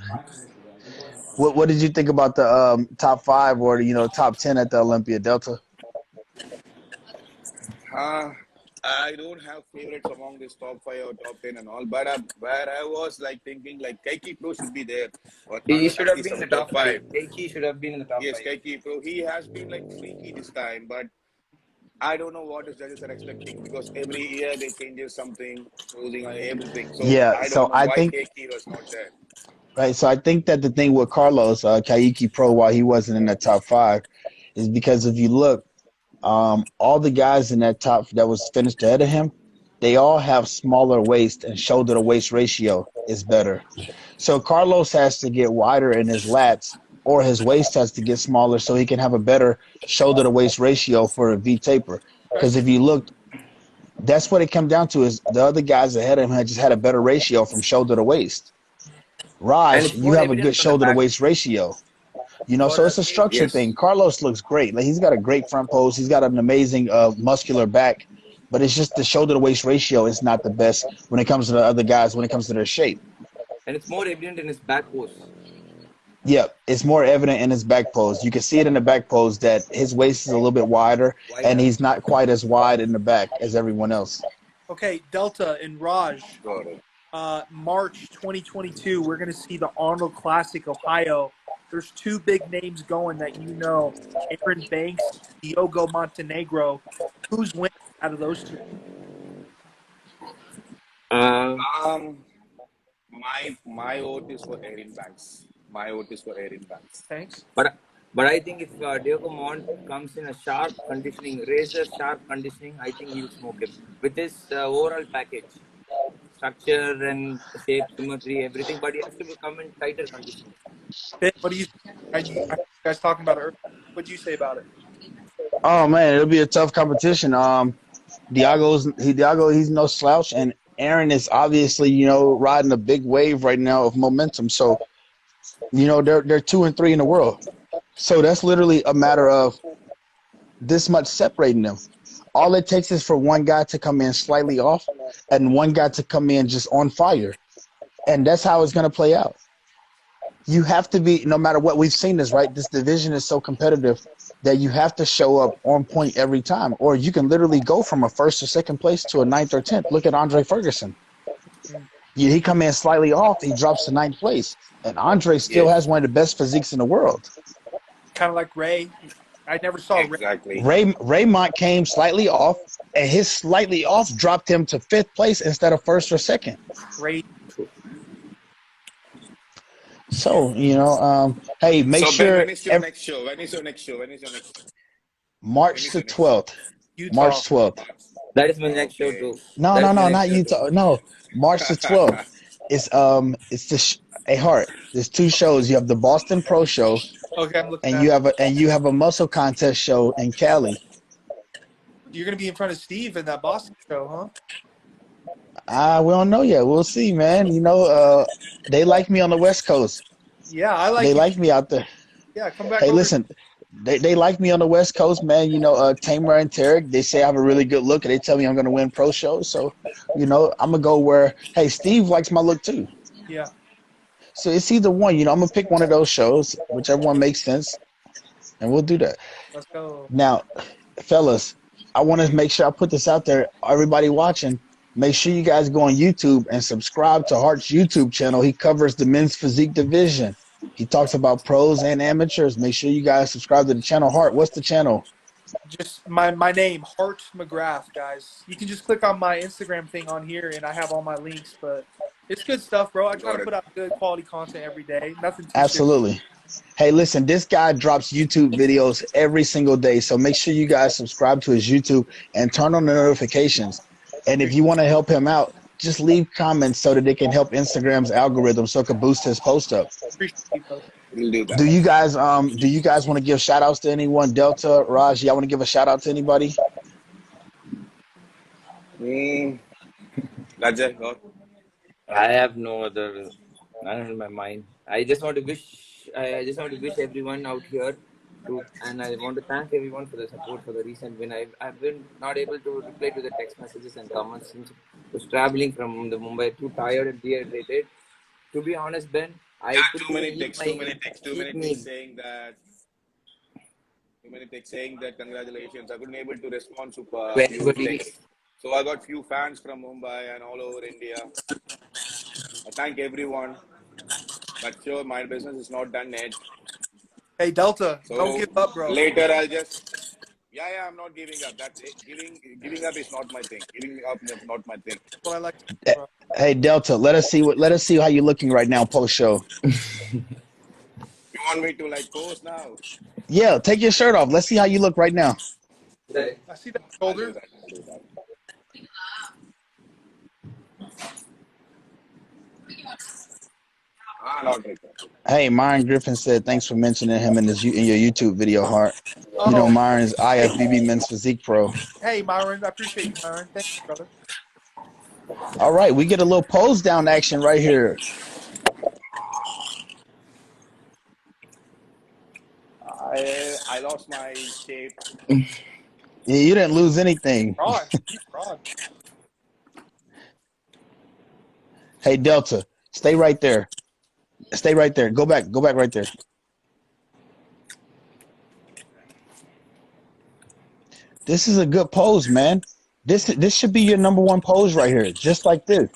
What did you think about the top five or top 10 at the Olympia Delta? Uh, I don't have favorites among this top 5 or top 10 and all, but where I was like thinking like Keiki Pro should be there, or He not should at have least been in some the top top five. 5. Keiki should have been in the top Yes, five. Keiki Pro. He has been like freaky this time, but I don't know what his judges are expecting because every year they changes something, posing on everything. So Yeah. I don't So know I why think Keiki was not there. right. So I think that the thing with Carlos Kaiki Pro, while he wasn't in the top five, is because if you look, all the guys in that top that was finished ahead of him, they all have smaller waist and shoulder to waist ratio is better. So Carlos has to get wider in his lats, or his waist has to get smaller so he can have a better shoulder to waist ratio for a V taper. Because if you look, that's what it comes down to is the other guys ahead of him had just had a better ratio from shoulder to waist. And Raj, it's you more have a good evident on the shoulder to back. waist ratio. For So it's a me, structure Yes. thing. Carlos looks great. Like he's got a great front pose. He's got an amazing muscular back, but it's just the shoulder to waist ratio is not the best when it comes to the other guys. When it comes to their shape, and it's more evident in his back pose. yeah, it's more evident in his back pose. You can see it in the back pose that his waist is a little bit wider, and Wider. he's not quite as wide in the back as everyone else. Okay, Delta and Raj, Got it. March 2022, we're going to see the Arnold Classic Ohio. There's two big names going that you know, Aaron Banks, Diogo Montenegro. Who's winning out of those two? Uh, Um, my vote is for Erin Banks. My vote is for Erin Banks. Thanks. but But I think if Diego Mont comes in a sharp conditioning, razor sharp conditioning, I think he'll smoke him with his overall package, structure and shape, symmetry, everything. But he has to come in tighter conditioning. Ben, what do you? I heard you guys talking about it earlier. What do you say about it? Oh man, it'll be a tough competition. Diago, he's no slouch, and Aaron is obviously, riding a big wave right now of momentum. So, they're 2 and 3 in the world. So that's literally a matter of this much separating them. All it takes is for one guy to come in slightly off and one guy to come in just on fire. And that's how it's going to play out. You have to be, no matter what, we've seen this, right? This division is so competitive that you have to show up on point every time, or you can literally go from a first or second place to a ninth or 10th. Look at Andre Ferguson. He come in slightly off, he drops to ninth place. And Andre still Yes, has one of the best physiques in the world. Kind of like Ray. I never saw exactly. Raymont came slightly off, and his slightly off dropped him to fifth place instead of first or second. Ray. So, hey, make So Ben, sure when is your next show? When is your next show? When is your next? When March is the your next show? 12th. Utah. March 12th. That is my next show Okay. too. No, That no, is my no, next not show Utah. too. No, March the 12th. Hey Hart. There's two shows. You have the Boston Pro Show, Okay, I'm looking and at. you have a muscle contest show in Cali. You're gonna be in front of Steve in that Boston show, huh? We don't know yet. We'll see, man. They like me on the West Coast. Yeah, I They like you. like me out there. Yeah, come back Hey, over. listen, they like me on the West Coast, man. Tamer and Tarek, they say I have a really good look, and they tell me I'm going to win pro shows. So, I'm going to go where, hey, Steve likes my look too. Yeah, So it's either one. I'm going to pick one of those shows, whichever one makes sense, and we'll do that. let's go. Now, fellas, I want to make sure I put this out there. Everybody watching, make sure you guys go on YouTube and subscribe to Hart's YouTube channel. He covers the men's physique division. He talks about pros and amateurs. Make sure you guys subscribe to the channel. Hart, what's the channel? Just my name, Hart McGrath, guys. You can just click on my Instagram thing on here, and I have all my links. But it's good stuff, bro. I try Got to it. put out good quality content every day. Nothing too serious. Absolutely. Hey, listen, this guy drops YouTube videos every single day. So make sure you guys subscribe to his YouTube and turn on the notifications. And if you want to help him out, just leave comments so that they can help Instagram's algorithm so it can boost his post up. Appreciate you, brother. We'll do that. Do you guys want to give shout outs to anyone? Delta, Raj, y'all want to give a shout out to anybody? Rajat, go. I have no other. I don't know in my mind. I just want to wish everyone out here and I want to thank everyone for the support for the recent win. I've been not able to reply to the text messages and comments since I was traveling from the Mumbai, too tired and dehydrated. To be honest, Ben, I couldn't Too many even eat texts. my Too many texts. Too many cheat texts meal. saying that. Too many texts saying that congratulations. I couldn't able to respond to To few anybody. texts. So I got few fans from Mumbai and all over India. I thank everyone. But sure, my business is not done yet. Hey, Delta, So don't give up, bro. later I'll just. Yeah, I'm not giving up. That's it. Giving up is not my thing. Giving up is not my thing. That's what I like to do, bro. Hey, Delta, let us see how you're looking right now post show. You want me to like pose now? Yeah, take your shirt off. Let's see how you look right now. I see that I'll do shoulder. that. I'll do that. Not like that. Hey, Myron Griffin said thanks for mentioning him in your YouTube video, Hart. Oh, Myron is IFBB Men's Physique Pro. hey, Myron. I appreciate you, Myron. Thank you, brother. All right, we get a little pose down action right here. I lost my shape. Yeah, you didn't lose anything. Fraud. He's fraud. Hey, Delta, stay right there. Stay right there. Go back right there. This is a good pose, man. This should be your number one pose right here, just like this.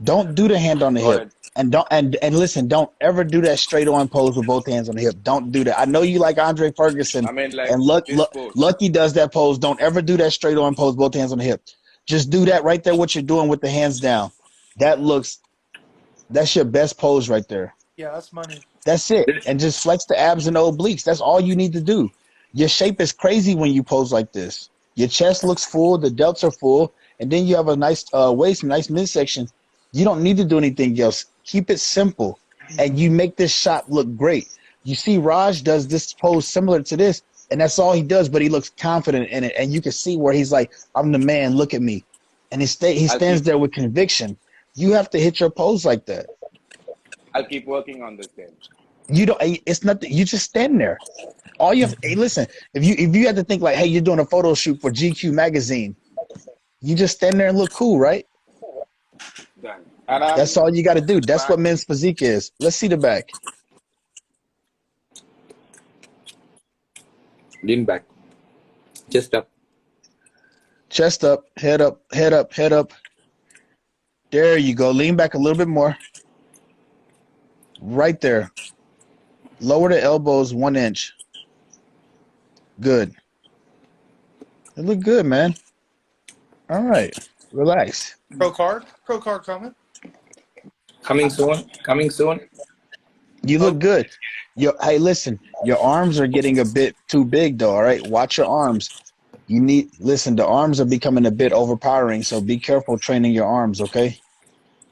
Don't do the hand on the Got hip. it. And don't and listen, don't ever do that straight on pose with both hands on the hip. Don't do that. I know you like Andre Ferguson, I mean, like and this pose. Lucky does that pose. Don't ever do that straight on pose, both hands on the hip. Just do that right there, what you're doing with the hands down. That's your best pose right there. Yeah, that's money. That's it. And just flex the abs and the obliques. That's all you need to do. Your shape is crazy when you pose like this. Your chest looks full, the delts are full, and then you have a nice waist, nice midsection. You don't need to do anything else. Keep it simple, and you make this shot look great. You see, Raj does this pose similar to this, and that's all he does, but he looks confident in it, and you can see where he's like, "I'm the man. Look at me," and he I'll stands keep there with conviction. You have to hit your pose like that. I'll keep working on this then. You don't. It's nothing. You just stand there. All you have. Hey, listen. If you had to think like, hey, you're doing a photo shoot for GQ magazine, you just stand there and look cool, right? Done. And That's I'm all you got to do. That's back. what men's physique is. Let's see the back. Lean back. Chest up. Chest up, head up, head up, head up. There you go. Lean back a little bit more. Right there. Lower the elbows 1 inch. Good. It look good, man. All right. Relax. Pro card comment. Coming soon. Coming soon. You look good. Hey, listen. Your arms are getting a bit too big, though. All right. Watch your arms. Listen. The arms are becoming a bit overpowering, so be careful training your arms. Okay.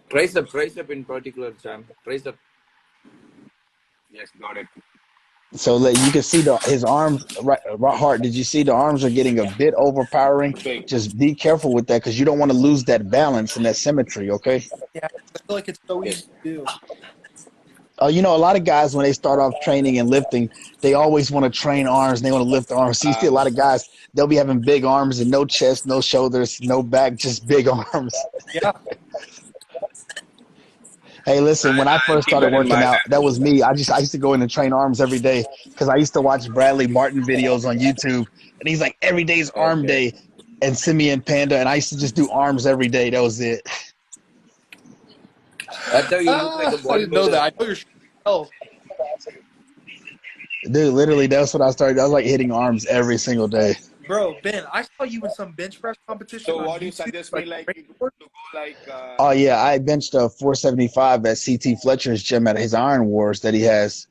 Tricep in particular, Sam. Tricep. Yes, got it. So you can see his arms right heart. Did you see the arms are getting a bit overpowering? Big. Just be careful with that because you don't want to lose that balance and that symmetry. Okay. Yeah, I feel like it's so easy to do. You know, a lot of guys when they start off training and lifting, they always want to train arms. And they want to lift arms. So you see a lot of guys, they'll be having big arms and no chest, no shoulders, no back, just big arms. Yeah. Hey, listen, when I I'll first keep started that in working mind. out, that was me. I used to go in and train arms every day because I used to watch Bradley Martin videos on YouTube, and he's like, every day's arm Okay. day, and Simeon Panda, and I used to just do arms every day. That was it. That's how you look like a I didn't know that. bodybuilder. I know you're oh, Dude, literally, that's what I started. I was like hitting arms every single day. bro, Ben. I saw you in some bench press competition So on what do you YouTube. suggest me like to go like Oh yeah, I benched a 475 at CT Fletcher's gym at his Iron Wars that he has.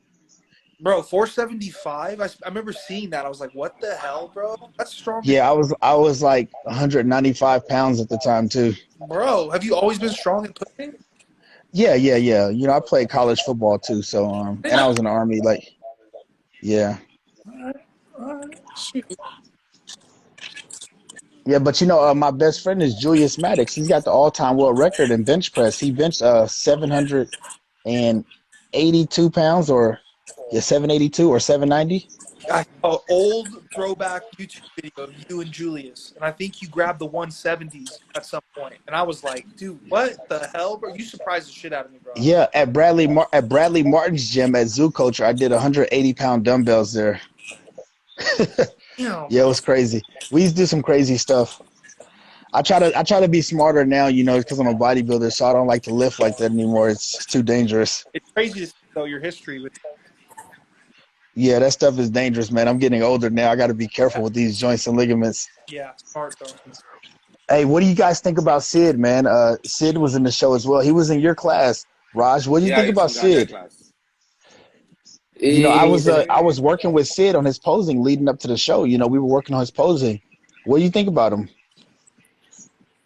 Bro, 475. I remember seeing that. I was like, what the hell, bro? That's strong. Yeah, I was like 195 pounds at the time too. Bro, have you always been strong at pushing? Yeah. You know, I played college football too, so and I was in the army. Like, yeah. Shoot. Yeah, but you know, my best friend is Julius Maddox. He's got the all-time world record in bench press. He benched 782 pounds, or 782 or 790. I saw an old throwback YouTube video of you and Julius, and I think you grabbed the 170s at some point. And I was like, dude, what the hell, bro? You surprised the shit out of me, bro. Yeah, at Bradley Martin's gym at Zoo Culture, I did 180-pound dumbbells there. Damn, Yeah, it was crazy. We used to do some crazy stuff. I try to be smarter now, you know, because I'm a bodybuilder, so I don't like to lift like that anymore. It's too dangerous. it's crazy to see though your history with. Yeah, that stuff is dangerous, man. I'm getting older now. I got to be careful with these joints and ligaments. Yeah, smart though. Hey, what do you guys think about Sid, man? Sid was in the show as well. He was in your class, Raj. What do you yeah, think it's about in Ganja Sid? class. You know, He's a, I was working with Sid on his posing leading up to the show. You know, we were working on his posing. What do you think about him?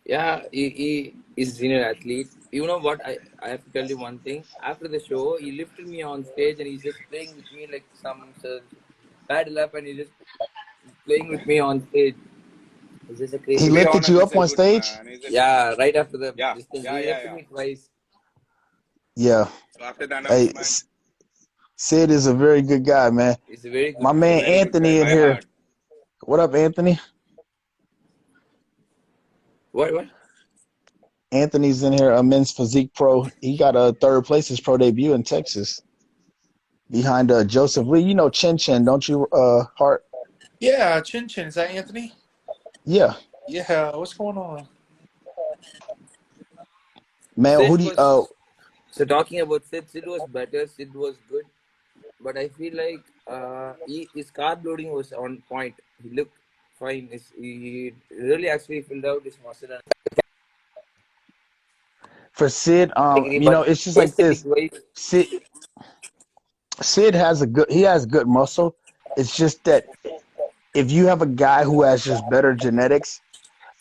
yeah, he is a senior athlete. You know what? I have to tell you one thing. After the show, he lifted me on stage and he's just playing with me like some paddle up and he's just playing with me on stage. It's just a He crazy. To be lifted honest, you he's up a on good stage? man. Yeah, right after the Yeah, this thing, yeah, he yeah, lifted yeah. me twice. Yeah. So after the Hey, announcement, Sid is a very good guy, man. He's a very good My he's a guy. man very good guy Anthony in by here. heart. What up, Anthony? What? Anthony's in here, a men's physique pro. He got a third place his pro debut in Texas behind Joseph Lee. You know Chin Chin, don't you, Hart? Yeah, Chin Chin. Is that Anthony? Yeah, Yeah. What's going on? man. Who Sid do you? was so talking about Sid was better. Sid was good, but I feel like his carb loading was on point. He looked fine. He really actually filled out his muscle and For Sid, category, you know, but it's just like aesthetic this. wise, Sid, Sid has good muscle. It's just that if you have a guy who has just better genetics,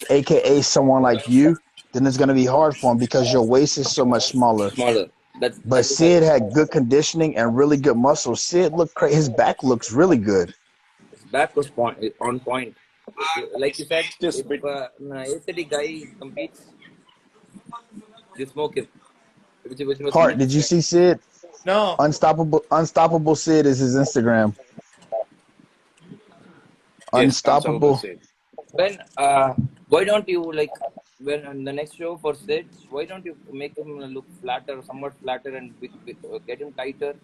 aka someone like you, then it's gonna be hard for him because your waist is so much smaller. Smaller. But That's the fact. Sid had good conditioning and really good muscle. Sid looked crazy. His back looks really good. His back was on point. Like you His said, waist is if bit. an aesthetic guy competes, you smoke him, which was Hart, did you me. see Sid? No. Unstoppable Sid is his Instagram. Yes, unstoppable Unstoppable. Sid. When why don't you like when on the next show for Sid? Why don't you make him look flatter, somewhat flatter, and get him tighter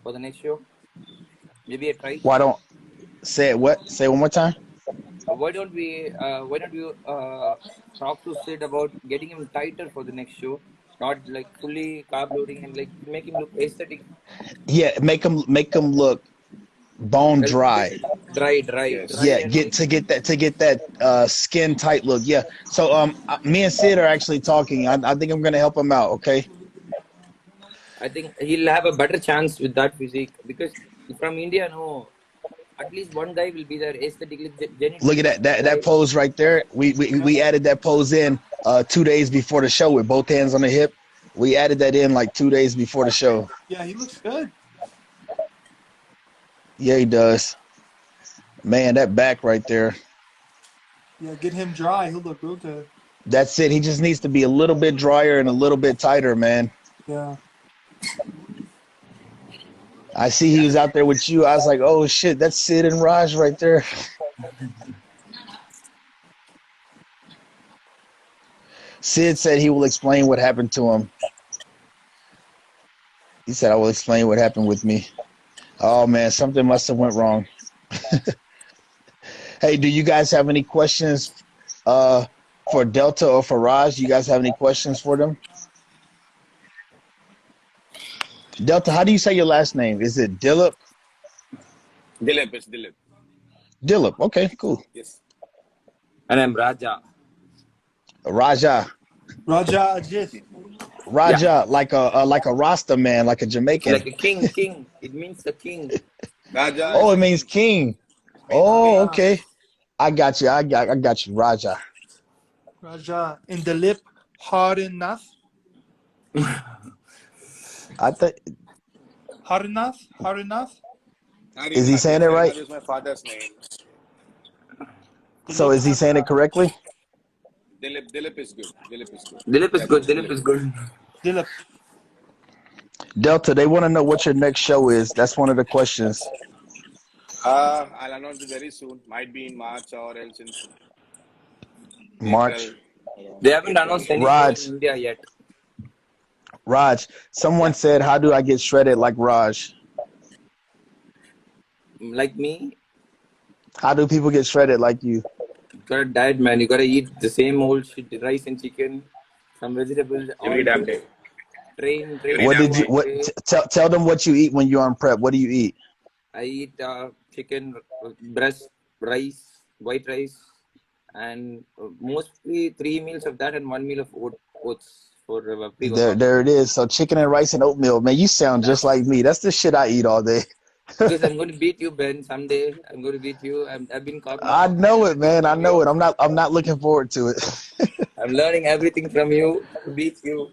for the next show? Maybe a try. Why don't say it? What? Say it one more time. Why don't we? Why don't you talk to Sid about getting him tighter for the next show? Not like fully carb loading and like make him look aesthetic. Yeah, make him look bone dry. Yes. Dry, Yeah, and like get that skin tight look. Yeah. So me and Sid are actually talking. I think I'm gonna help him out. Okay. I think he'll have a better chance with that physique because from India, no, at least one guy will be there aesthetically, Look genetically at that fit that guy. pose right there. We added that pose in 2 days before the show with both hands on the hip. We added that in like 2 days before the show. Yeah, he looks good. Yeah, he does. Man, that back right there. Yeah, get him dry. He'll look real good. That's it. He just needs to be a little bit drier and a little bit tighter, man. Yeah. I see he was out there with you. I was like, oh shit, that's Sid and Raj right there. Sid said he will explain what happened to him. He said, I will explain what happened with me. Oh man, something must have went wrong. Hey, do you guys have any questions for Delta or for Raj? You guys have any questions for them? Delta, how do you say your last name? Is it Dillip? Dilip is Dilip. Dillip. Okay, cool. Yes. And I'm Raja. Raja. Raja Ajit. Yeah, Raja, like a Rasta man, like a Jamaican. like a king. King. It means the king. Raja Oh, is it means king. king. Means Oh, king. Raja. okay. I got you. I got you, Raja. Raja. In the lip, hard enough. I think Hard enough. Hard enough. is he Harinath. saying Yes, it right? Harinath is my father's name. The So lip is he hard saying it enough. correctly? Dilip is good. Dilip is good. Dilip is Yeah, good. choose Dilip Dilip. is good. Dilip. Delta, they want to know what your next show is. That's one of the questions. I'll announce it very soon. Might be in March or else in March. April. Around They haven't April. announced any show in Raj. India yet. Raj. Someone Yeah. said, how do I get shredded like Raj? Like me, How do people get shredded like you? you gotta diet, man. You gotta eat the same old shit, rice and chicken, some vegetables, Every all damn good. day. Every Train What damn did you day. throughout what day. tell them what you eat when you're on prep. What do you eat? I eat chicken, breast, rice, white rice, and mostly 3 meals of that and 1 meal of oats for pre-workout. There it is. So chicken and rice and oatmeal. Man, you sound just like me. That's the shit I eat all day. Because I'm going to beat you, Ben. Someday I'm going to beat you. I've been I copying know it, man. I from know you. it. I'm not looking forward to it. I'm learning everything from you to beat you.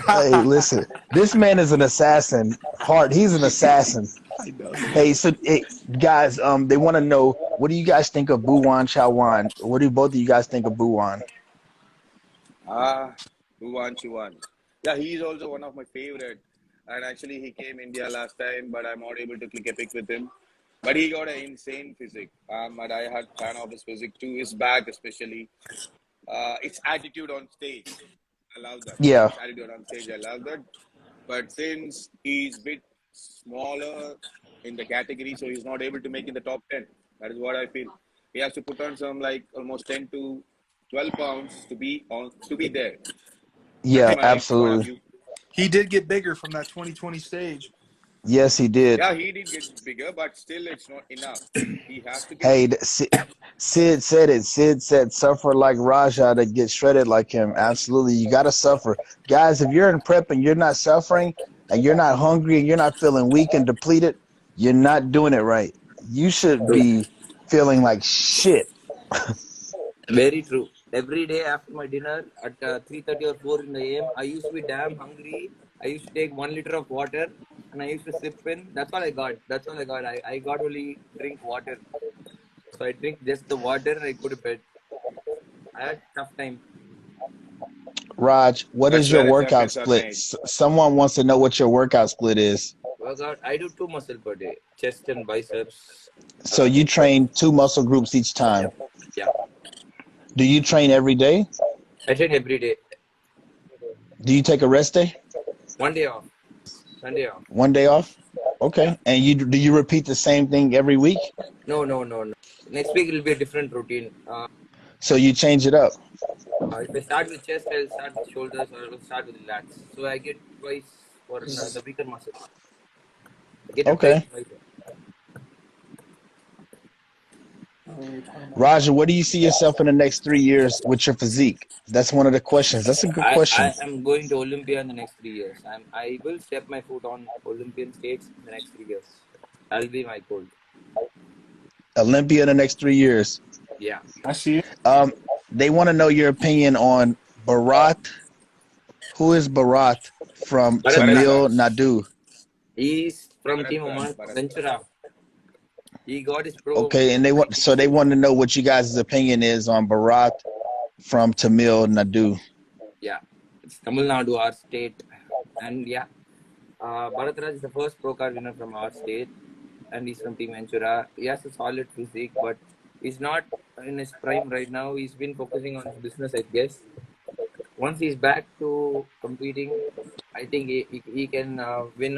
Hey, listen. This man is an assassin. Hart, he's an assassin. I know. Hey, so hey, guys, they want to know what do you guys think of Buwan Chawan? What do both of you guys think of Buwan? Who wants you want? Yeah, he's also one of my favorite. And actually, he came India last time, but I'm not able to click a pic with him. But he got an insane physique. And I had fan of his physique too. His back, especially. Its attitude on stage. I love that. Yeah, His attitude on stage, I love that. But since he's a bit smaller in the category, so he's not able to make in the top 10. That is what I feel. He has to put on some like almost 10 to 12 pounds to be there. That's yeah, my point of absolutely. view. He did get bigger from that 2020 stage. Yes, he did. Yeah, he did get bigger, but still it's not enough. He has to get Hey, bigger. Sid said it. Sid said, "Suffer like Raja to get shredded like him." Absolutely, you gotta suffer, guys. If you're in prep and you're not suffering, and you're not hungry and you're not feeling weak and depleted, you're not doing it right. You should True. be feeling like shit. Very true. Every day after my dinner at 3:30 or 4 in the AM, I used to be damn hungry. I used to take 1 liter of water and I used to sip in. That's all I got. That's all I got. I got only drink water. So I drink just the water and I go to bed. I had tough time. Raj, what That's is your where workout champions are split? made. Someone wants to know what your workout split is. Workout. I do 2 muscle per day, chest and biceps. So you train 2 muscle groups each time. Yep. Yeah. Do you train every day? I train every day. Do you take a rest day? 1 day off. Sunday off. 1 day off? Yeah. Okay. And do you repeat the same thing every week? No. Next week it will be a different routine. So you change it up. If I start with chest, I'll start with shoulders or I'll start with lats. So I get twice for the weaker muscles. I get to train Okay. twice. Roger, where do you see yourself in the next 3 years with your physique? That's one of the questions. That's a good question. I am going to Olympia in the next 3 years. I will step my foot on Olympian stage in the next 3 years. That'll be my goal. Olympia in the next 3 years. Yeah. I see it. They want to know your opinion on Bharat. Who is Bharat from Bharat Tamil Bharat Raj. Nadu? He's from Bharat Team Raj. Oman, Bharat Raj. Ventura. He got his pro Okay, and they want to know what you guys' opinion is on Bharat from Tamil Nadu. Yeah. It's Tamil Nadu, our state. And yeah, Bharat Raj is the first pro card winner from our state. And he's from Team Ventura. He has a solid physique, but he's not in his prime right now. He's been focusing on his business, I guess. Once he's back to competing, I think he can win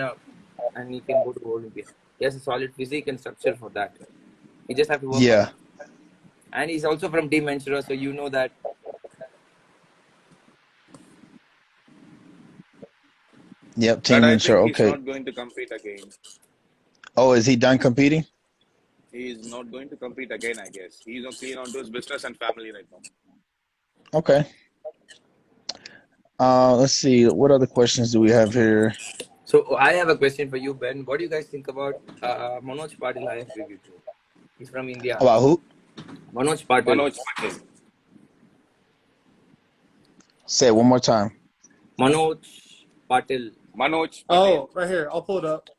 and he can go to Olympia. He has a solid physique and structure for that. He just have to work on Yeah. it. And he's also from Team Ventura, so you know that. Yep, But Team I Ventura. think he's Okay. not going to compete again. Oh, is he done competing? He is not going to compete again, I guess. He's not clean onto his business and family right now. Okay. Let's see. What other questions do we have here? So I have a question for you, Ben. What do you guys think about Manoj Patil IFBB Pro? He's from India. About who? Manoj Patil. Manoj Patil. Say it one more time. Manoj Patil. Manoj Patil. Oh, right here. I'll pull it up.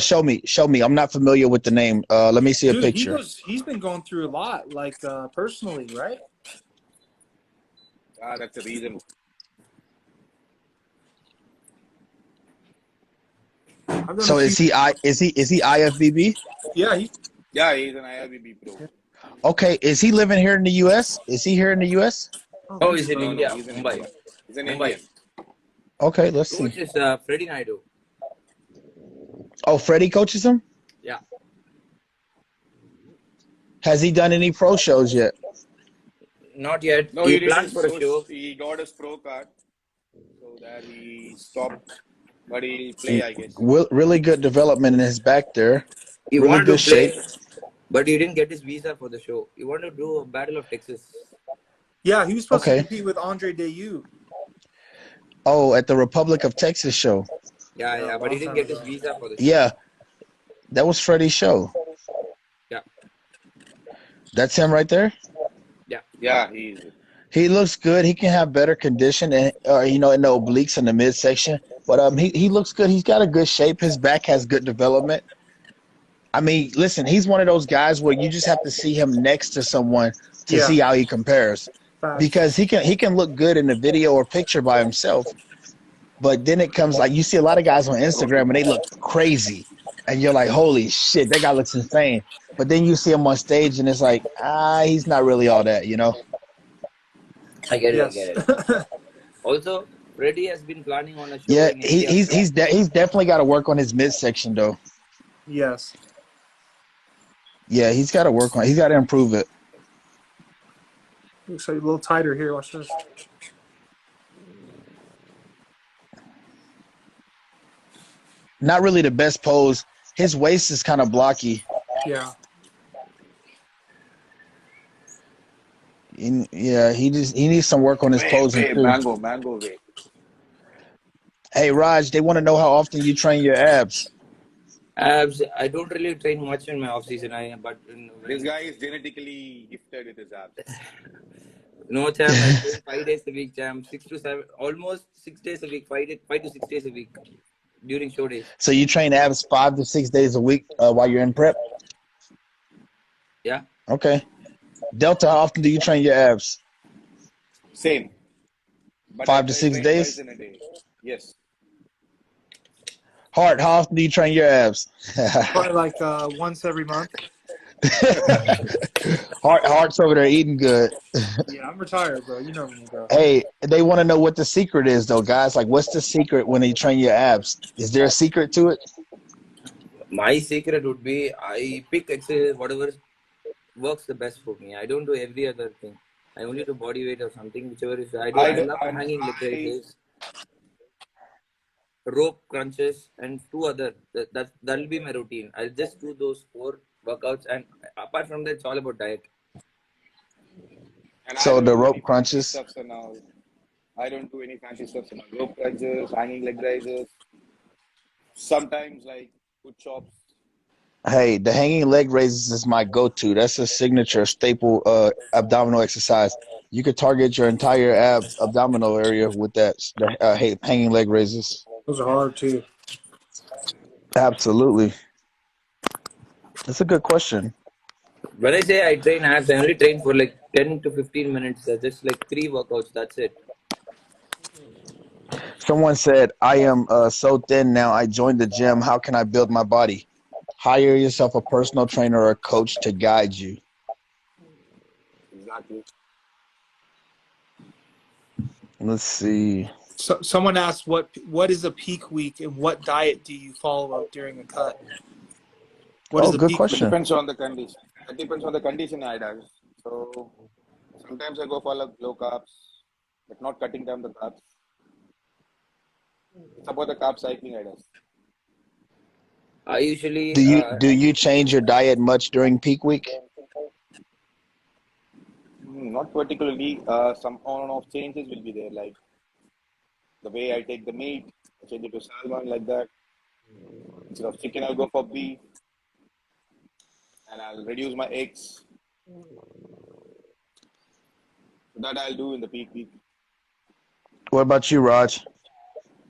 Show me. I'm not familiar with the name. Let me see a Dude, picture. he's been going through a lot, like personally, right? That's the reason. I've done So a is few- he IFBB? Yeah, he's Yeah, he's an IRBB pro. Okay, is he living here in the US? Is he here in the US? Oh, he's in No, India, he's in Mumbai. India. He's an Mumbai. Indian. Okay, let's see. Coach is Freddie Naidu. Oh, Freddie coaches him? Yeah. Has he done any pro shows yet? Not yet. No, he he plans didn't. for a show. He got his pro card. So that he stopped. But he'll play, I guess. Really good development in his back there. He Really wanted good to play, shape. but he didn't get his visa for the show. He wanted to do a Battle of Texas. yeah, he was supposed Okay. to compete with Andre Dayu. Oh, at the Republic of Texas show. Yeah, but he didn't get his visa for the show. Yeah, that was Freddie's show. Yeah. That's him right there. Yeah, he's. He looks good. He can have better condition and in the obliques in the midsection. But he looks good. He's got a good shape. His back has good development. I mean, listen, he's one of those guys where you just have to see him next to someone to Yeah. see how he compares. Facts. Because he can look good in the video or picture by himself. But then it comes like you see a lot of guys on Instagram and they look crazy. And you're like, holy shit, that guy looks insane. But then you see him on stage and it's like, he's not really all that, you know? I get it. yes. I get it. Also, Freddie has been planning on a show. Yeah, in India. he's definitely got to work on his midsection though. yes. Yeah, he's got to work on. He's got to improve it. Looks like a little tighter here. Watch this. Not really the best pose. His waist is kind of blocky. Yeah. Yeah, he needs some work on his posing too. Mango way. Hey, Raj, they want to know how often you train your abs. Abs, I don't really train much in my off season. But This guy is genetically gifted with his abs. no, champ. I train 5 days a week, champ. 6 to 7, almost 6 days a week. 5 to 6 days a week during show days. So you train abs 5 to 6 days a week while you're in prep? Yeah. Okay. Delta, how often do you train your abs? Same. But I 5 to 6 train twice days? in a day. Yes. Hart, how often do you train your abs? Probably like once every month. Hart's over there eating good. Yeah, I'm retired, bro. You know me, bro. Hey, they want to know what the secret is, though, guys. Like, what's the secret when you train your abs? Is there a secret to it? My secret would be I pick exercise whatever works the best for me. I don't do every other thing. I only do body weight or something, whichever is. I do. I I do, love and hanging leg I raises, rope crunches, and two other. That'll be my routine. I'll just do those 4 workouts, and apart from that, it's all about diet. and I So don't the do any rope fancy crunches. stuffs and all. I don't do any fancy stuffs and all. Rope crunches, hanging leg raises. Sometimes like good chops. Hey, the hanging leg raises is my go-to. That's a signature staple abdominal exercise. You could target your entire abdominal area with that. The hanging leg raises. Those are hard too. Absolutely. That's a good question. When I say I train abs, I only train for like 10 to 15 minutes. Just like 3 workouts. That's it. Someone said, I am so thin now. I joined the gym. How can I build my body? Hire yourself a personal trainer or a coach to guide you. Exactly. Let's see. So, someone asked what is a peak week and what diet do you follow during a cut? What Oh, is a good peak It week? question. depends on the condition. It depends on the condition I does. So sometimes I go for like low carbs, but not cutting down the carbs. It's about the carb cycling I does. I Do usually you do you change your diet much during peak week? Not particularly. Some on and off changes will be there, like the way I take the meat, I change it to salmon like that. Instead of chicken, I'll go for beef, and I'll reduce my eggs. That I'll do in the peak week. What about you, Raj?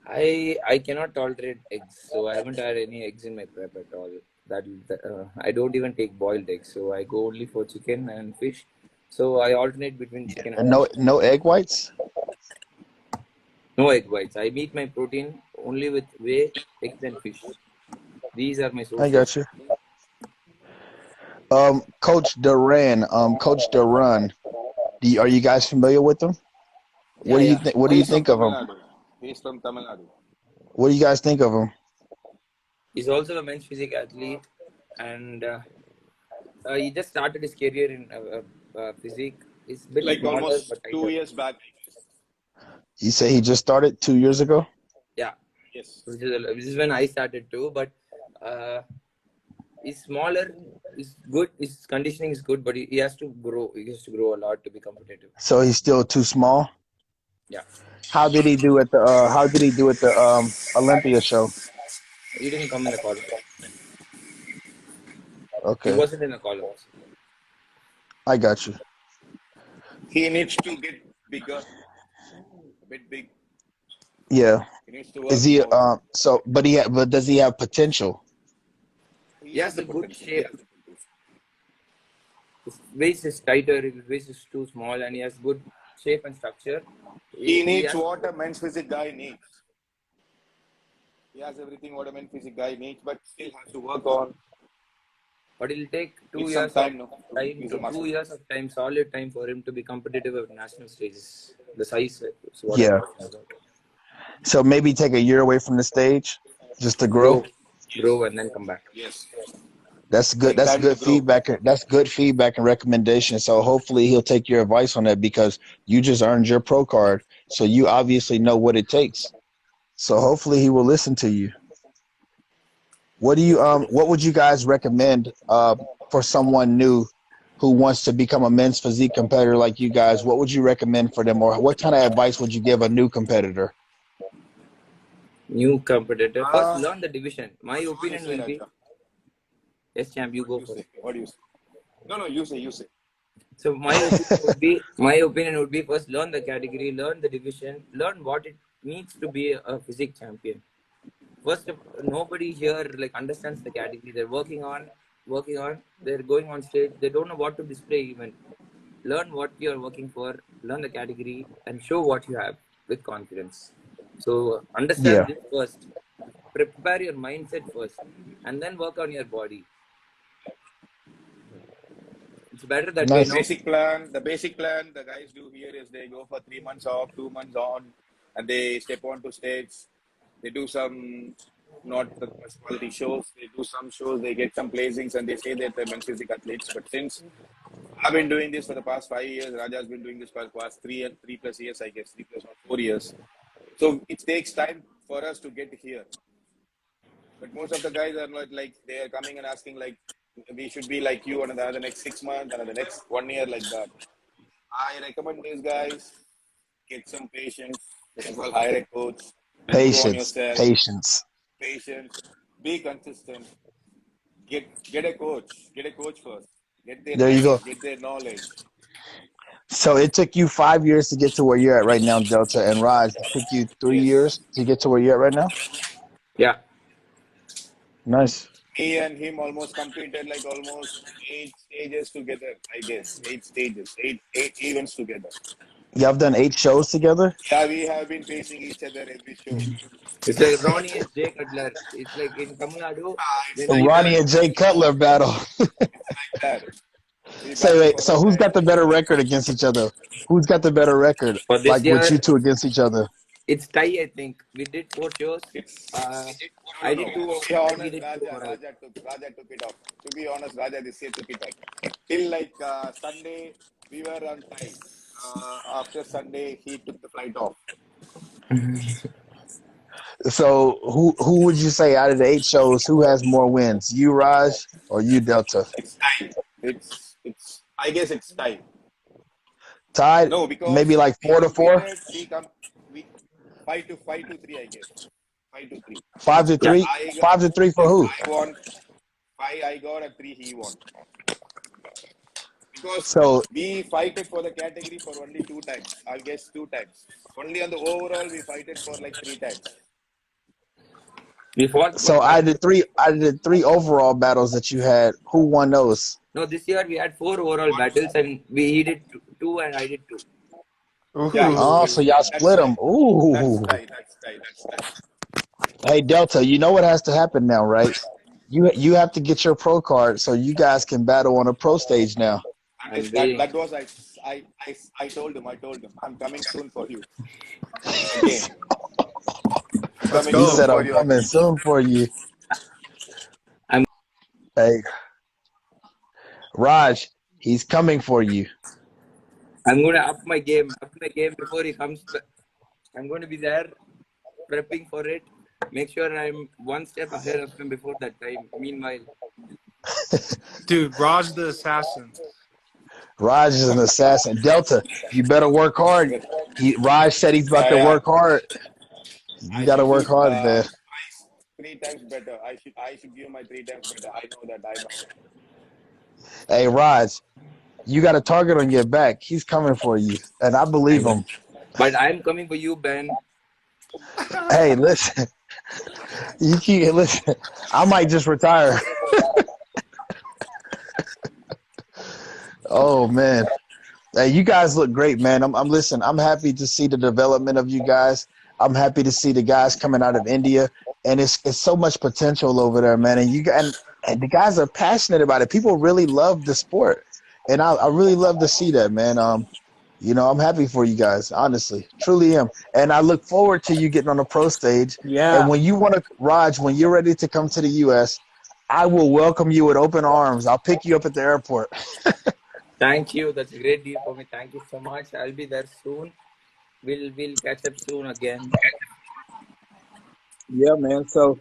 I cannot tolerate eggs, so I haven't had any eggs in my prep at all. I don't even take boiled eggs, so I go only for chicken and fish. So I alternate between chicken and No fish. no egg whites? No egg whites. I meet my protein only with whey, eggs, and fish. These are my I sources. got you. Coach Duran, are you guys familiar with him? What Yeah, do you yeah. think? What do you He's from think of Tamil him? Nadu. He's from Tamil Nadu. What do you guys think of him? He's also a men's physique athlete, and he just started his career in physique. He's a bit Like smaller almost but two tighter. years back. You say he just started 2 years ago? Yeah, Yes. which is when I started too. But uh, he's smaller. He's good. His conditioning is good, but he has to grow. He has to grow a lot to be competitive. So he's still too small? Yeah, How did he do at the Olympia show? he didn't come in the column. He Okay, wasn't in the columns. I got you. He needs to get bigger, a bit big. Yeah. He needs to Is work he more. but does he have potential? He He has has the a good potential. He shape. has the potential. His waist is tighter. His waist is too small, and he has good shape and structure. He He needs has to what grow. a men's physique guy needs. He has everything what a men's physique guy needs, but still has to work on. But it'll take two Need some years of time, no, to time increase the to muscle. 2 years of time, solid time for him to be competitive at national stages. The size is what I'm Yeah. talking about. So maybe take a year away from the stage just to grow. Grow, and then come back. Yes. That's good. Take That's time to good grow. feedback. That's good feedback and recommendation. So hopefully he'll take your advice on that because you just earned your pro card. So you obviously know what it takes. So hopefully he will listen to you. What would you guys recommend for someone new who wants to become a men's physique competitor like you guys? What would you recommend for them, or what kind of advice would you give a new competitor? New competitor. First, learn the division. My opinion will be. Raja? Yes, champ. You go You first. say. What do you say? No, you say. You say. So my opinion would be first learn the category, learn the division, learn what it means to be a physique champion. First, nobody here like understands the category. They're working on. They're going on stage. They don't know what to display even. Learn what you're working for. Learn the category and show what you have with confidence. So understand Yeah. this first. Prepare your mindset first, and then work on your body. It's better that way, Nice. no? The basic plan the guys do here is they go for 3 months off, 2 months on, and they step onto stage. They do some not the best quality shows. They do some shows, they get some placings, and they say that they're men's physique athletes. But since I've been doing this for the past 5 years, Raja's been doing this for the past 3+ years, I guess, 3+ or 4 years. So it takes time for us to get here. But most of the guys are not like they are coming and asking like we should be like you another the next 6 months, another next 1 year like that. I recommend these guys get some patience. First of all, hire a coach, improve on Patience. yourself, Patience. patience, be consistent. Get a coach first. Get their There you go. training, get their knowledge. So it took you 5 years to get to where you're at right now, Delta and Raj. It took you 3 years Yes. to get to where you're at right now. Yeah. Nice. Me and him almost competed like almost 8 stages together, I guess. 8 stages, eight events together. Y'all have done 8 shows together. Yeah, we have been facing each other every show. It's like Ronnie and Jay Cutler. It's like in Tamil Nadu, It's when like we Ronnie met. that. and Jay Cutler battle. It's like that. We Say, battle wait, for our so who's got the titles. better record against each other? Who's got the better record? For this Like with you year, two against each other? it's tie, I think. We did 4 shows. It's I no. did To two be overall. He honest, did two overall. Raja took it off. To be honest, Raja this year took it off. Till like Sunday, we were on tie. After Sunday, he took the flight off. So who would you say out of the 8 shows who has more wins? You, Raj, or you, Delta? It's time. It's. I guess it's time. Tied, No, maybe because like we 4-4, competed. We 5-3, I guess. 5-3. five to Yeah. three, 5-3 for who? I won 5. I got a 3. He won because So we fighted for the category for only 2 times. I guess 2 times. Only on the overall we fighted for like 3 times. We fought for so twice. out of the three overall battles that you had, who won those? No, this year we had 4 overall battles and he did two and I did 2. Yeah, Oh, so y'all that's split them. right. That's Ooh. right. That's right. That's right. Hey Delta, you know what has to happen now, right? You have to get your pro card so you guys can battle on a pro stage now. I'm waiting. That was I told him. I'm coming soon for you again. Let's Coming He go. soon said for I'm you coming again. soon for you. I'm Hey, Raj, he's coming for you. I'm gonna up my game before he comes. I'm going to be there prepping for it. Make sure I'm one step ahead of him before that time. Meanwhile, Dude, Raj the Assassin. Raj is an assassin. Delta, you better work hard. Raj said he's about Yeah, to yeah. work hard. You I got to should work do hard, man. 3 times better. I should give my 3 times better. I know that. I know. Hey, Raj, you got a target on your back. He's coming for you, and I believe him. but I'm coming for you, Ben. Hey, listen, you keep listen. I might just retire. Oh man. Hey, you guys look great, man. I'm listen. I'm happy to see the development of you guys. I'm happy to see the guys coming out of India, and it's so much potential over there, man. And the guys are passionate about it. People really love the sport, and I really love to see that, man. I'm happy for you guys, honestly, truly am, and I look forward to you getting on the pro stage. And Yeah. when you want to, Raj, when you're ready to come to the U.S., I will welcome you with open arms. I'll pick you up at the airport. Thank you. That's a great deal for me. Thank you so much. I'll be there soon. We'll catch up soon again. Yeah, man. So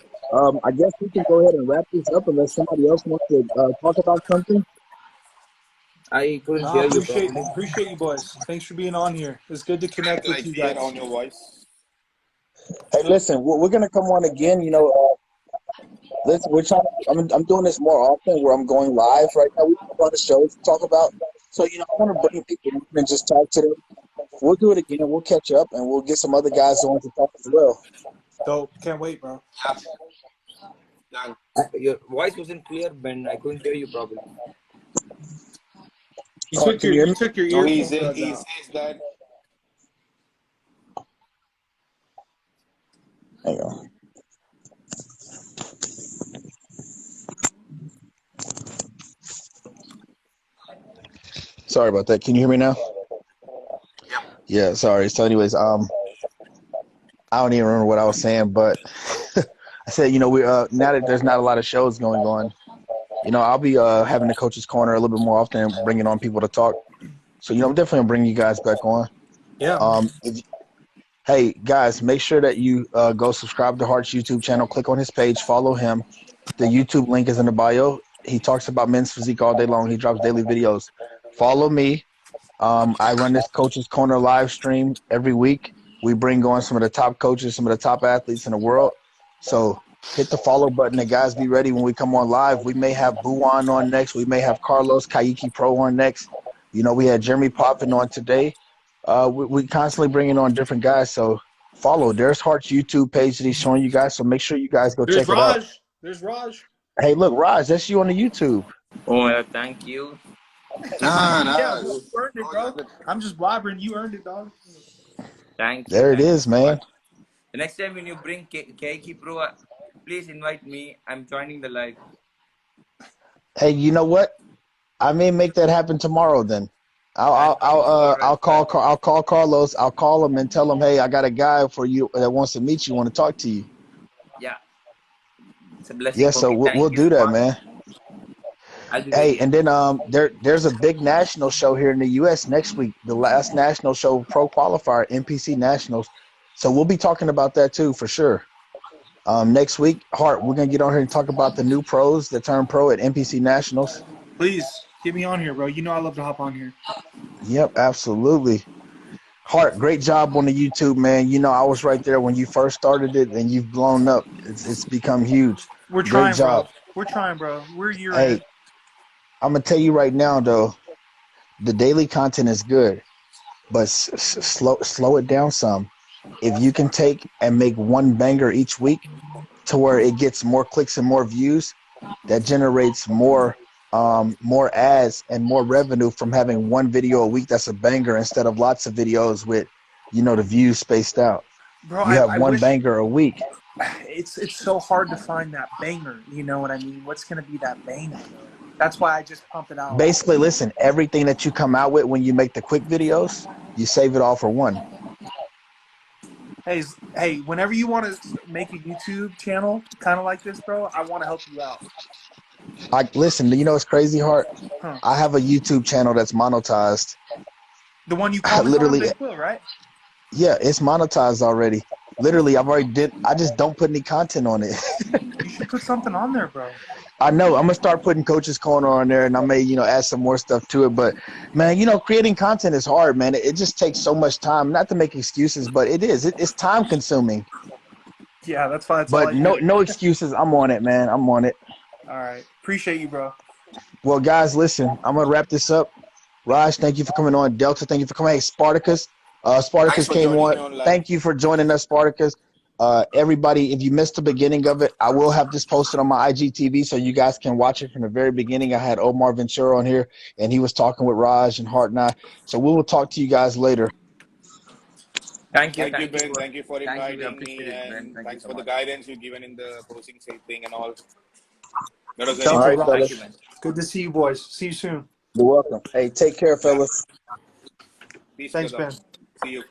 I guess we can go ahead and wrap this up unless somebody else wants to talk about something. I couldn't No, hear you properly. appreciate you boys. Thanks for being on here. It's good to I connect with like you hear guys. on your voice. Hey, listen, we're gonna come on again. Listen, we're trying. I'm doing this more often, where I'm going live right now. We have a lot of shows to talk about, so I want to bring people in and just talk to them. We'll do it again. We'll catch up, and we'll get some other guys on to talk as well. Dope. Can't wait, bro. Done. Your voice wasn't clear, Ben. I couldn't hear you properly. You Hart, took can you hear me? your No, earphone he out. says that. Hang on. Sorry about that. Can you hear me now? Yeah, sorry. So, anyways, I don't even remember what I was saying, but I said, we now that there's not a lot of shows going on, I'll be having the coaches corner a little bit more often and bringing on people to talk. So, I'm definitely gonna bring you guys back on. Yeah. Hey guys, make sure that you go subscribe to Hart's YouTube channel. Click on his page, follow him. The YouTube link is in the bio. He talks about men's physique all day long. He drops daily videos. Follow me. I run this Coaches Corner live stream every week. We bring on some of the top coaches, some of the top athletes in the world. So hit the follow button and guys be ready when we come on live. We may have Buwan on next. We may have Carlos Kaiki Pro on next. We had Jeremy Poppin on today. We constantly bringing on different guys. So follow. There's Hart's YouTube page that he's showing you guys. So make sure you guys go check it out. There's Raj. Hey, look, Raj, that's you on the YouTube. Oh, thank you. Yeah, Nah. you earned it, bro. I'm just blabbering. You earned it, dog. Thank you. There it Thank you is, so man. much. The next time when you bring Keiki Pro, please invite me. I'm joining the live. Hey, you know what? I may make that happen tomorrow. Then I'm coming tomorrow I'll as well. call Carlos. I'll call him and tell him, hey, I got a guy for you that wants to meet you, want to talk to you. Yeah, it's a blessing Yeah, for so me. we'll Thank you do so that, much. man. I'll be Hey, waiting. and then there's a big national show here in the U.S. next week. The last national show, Pro Qualifier, NPC Nationals. So we'll be talking about that too for sure. Next week, Hart, we're gonna get on here and talk about the new pros that turn pro at NPC Nationals. Please get me on here, bro. You know I love to hop on here. Yep, absolutely. Hart, great job on the YouTube, man. I was right there when you first started it, and you've blown up. It's become huge. We're Great trying, job. bro. We're trying, bro. We're year Hey, end. I'm gonna tell you right now, though, the daily content is good, but slow it down some. If you can take and make one banger each week to where it gets more clicks and more views, that generates more ads and more revenue from having one video a week that's a banger instead of lots of videos with the views spaced out. Bro, You have I one wish banger a week. it's so hard to find that banger. You know what I mean? What's gonna be that banger, bro? That's why I just pump it out. Basically, listen, everything that you come out with when you make the quick videos, you save it all for one. Hey, whenever you want to make a YouTube channel kind of like this, bro, I want to help you out. Listen, it's crazy, Heart. Huh? I have a YouTube channel that's monetized. The one you comment on, Literally, Big Quill, right? yeah, it's monetized already. Literally, I just don't put any content on it. You should put something on there, bro. I know. I'm gonna start putting Coach's Corner on there, and I may, add some more stuff to it. But man, creating content is hard, man. It just takes so much time. Not to make excuses, but it is. It's time consuming. Yeah, that's why that's all But I do. no excuses. I'm on it, man. I'm on it. All right, appreciate you, bro. Well, guys, listen. I'm gonna wrap this up. Raj, thank you for coming on. Delta, thank you for coming. Hey, Spartacus. Thanks Spartacus for came joining me on. on live. Thank you for joining us, Spartacus. Everybody, if you missed the beginning of it, I will have this posted on my IGTV so you guys can watch it from the very beginning. I had Omar Ventura on here, and he was talking with Raj and Hart and I. So we will talk to you guys later. Thank you. Thank you, Thank you. Ben. Thank you for Thank you. We inviting me, appreciate it, Ben. and Thank you thanks so for the much. guidance you've given in the posing thing and all. That was very Thank All you, right, helpful. Raj. Thank you, fellas. Ben. Good to see you, boys. See you soon. You're welcome. Hey, take care, Yeah. fellas. Peace, Thanks, brother. Ben. See you.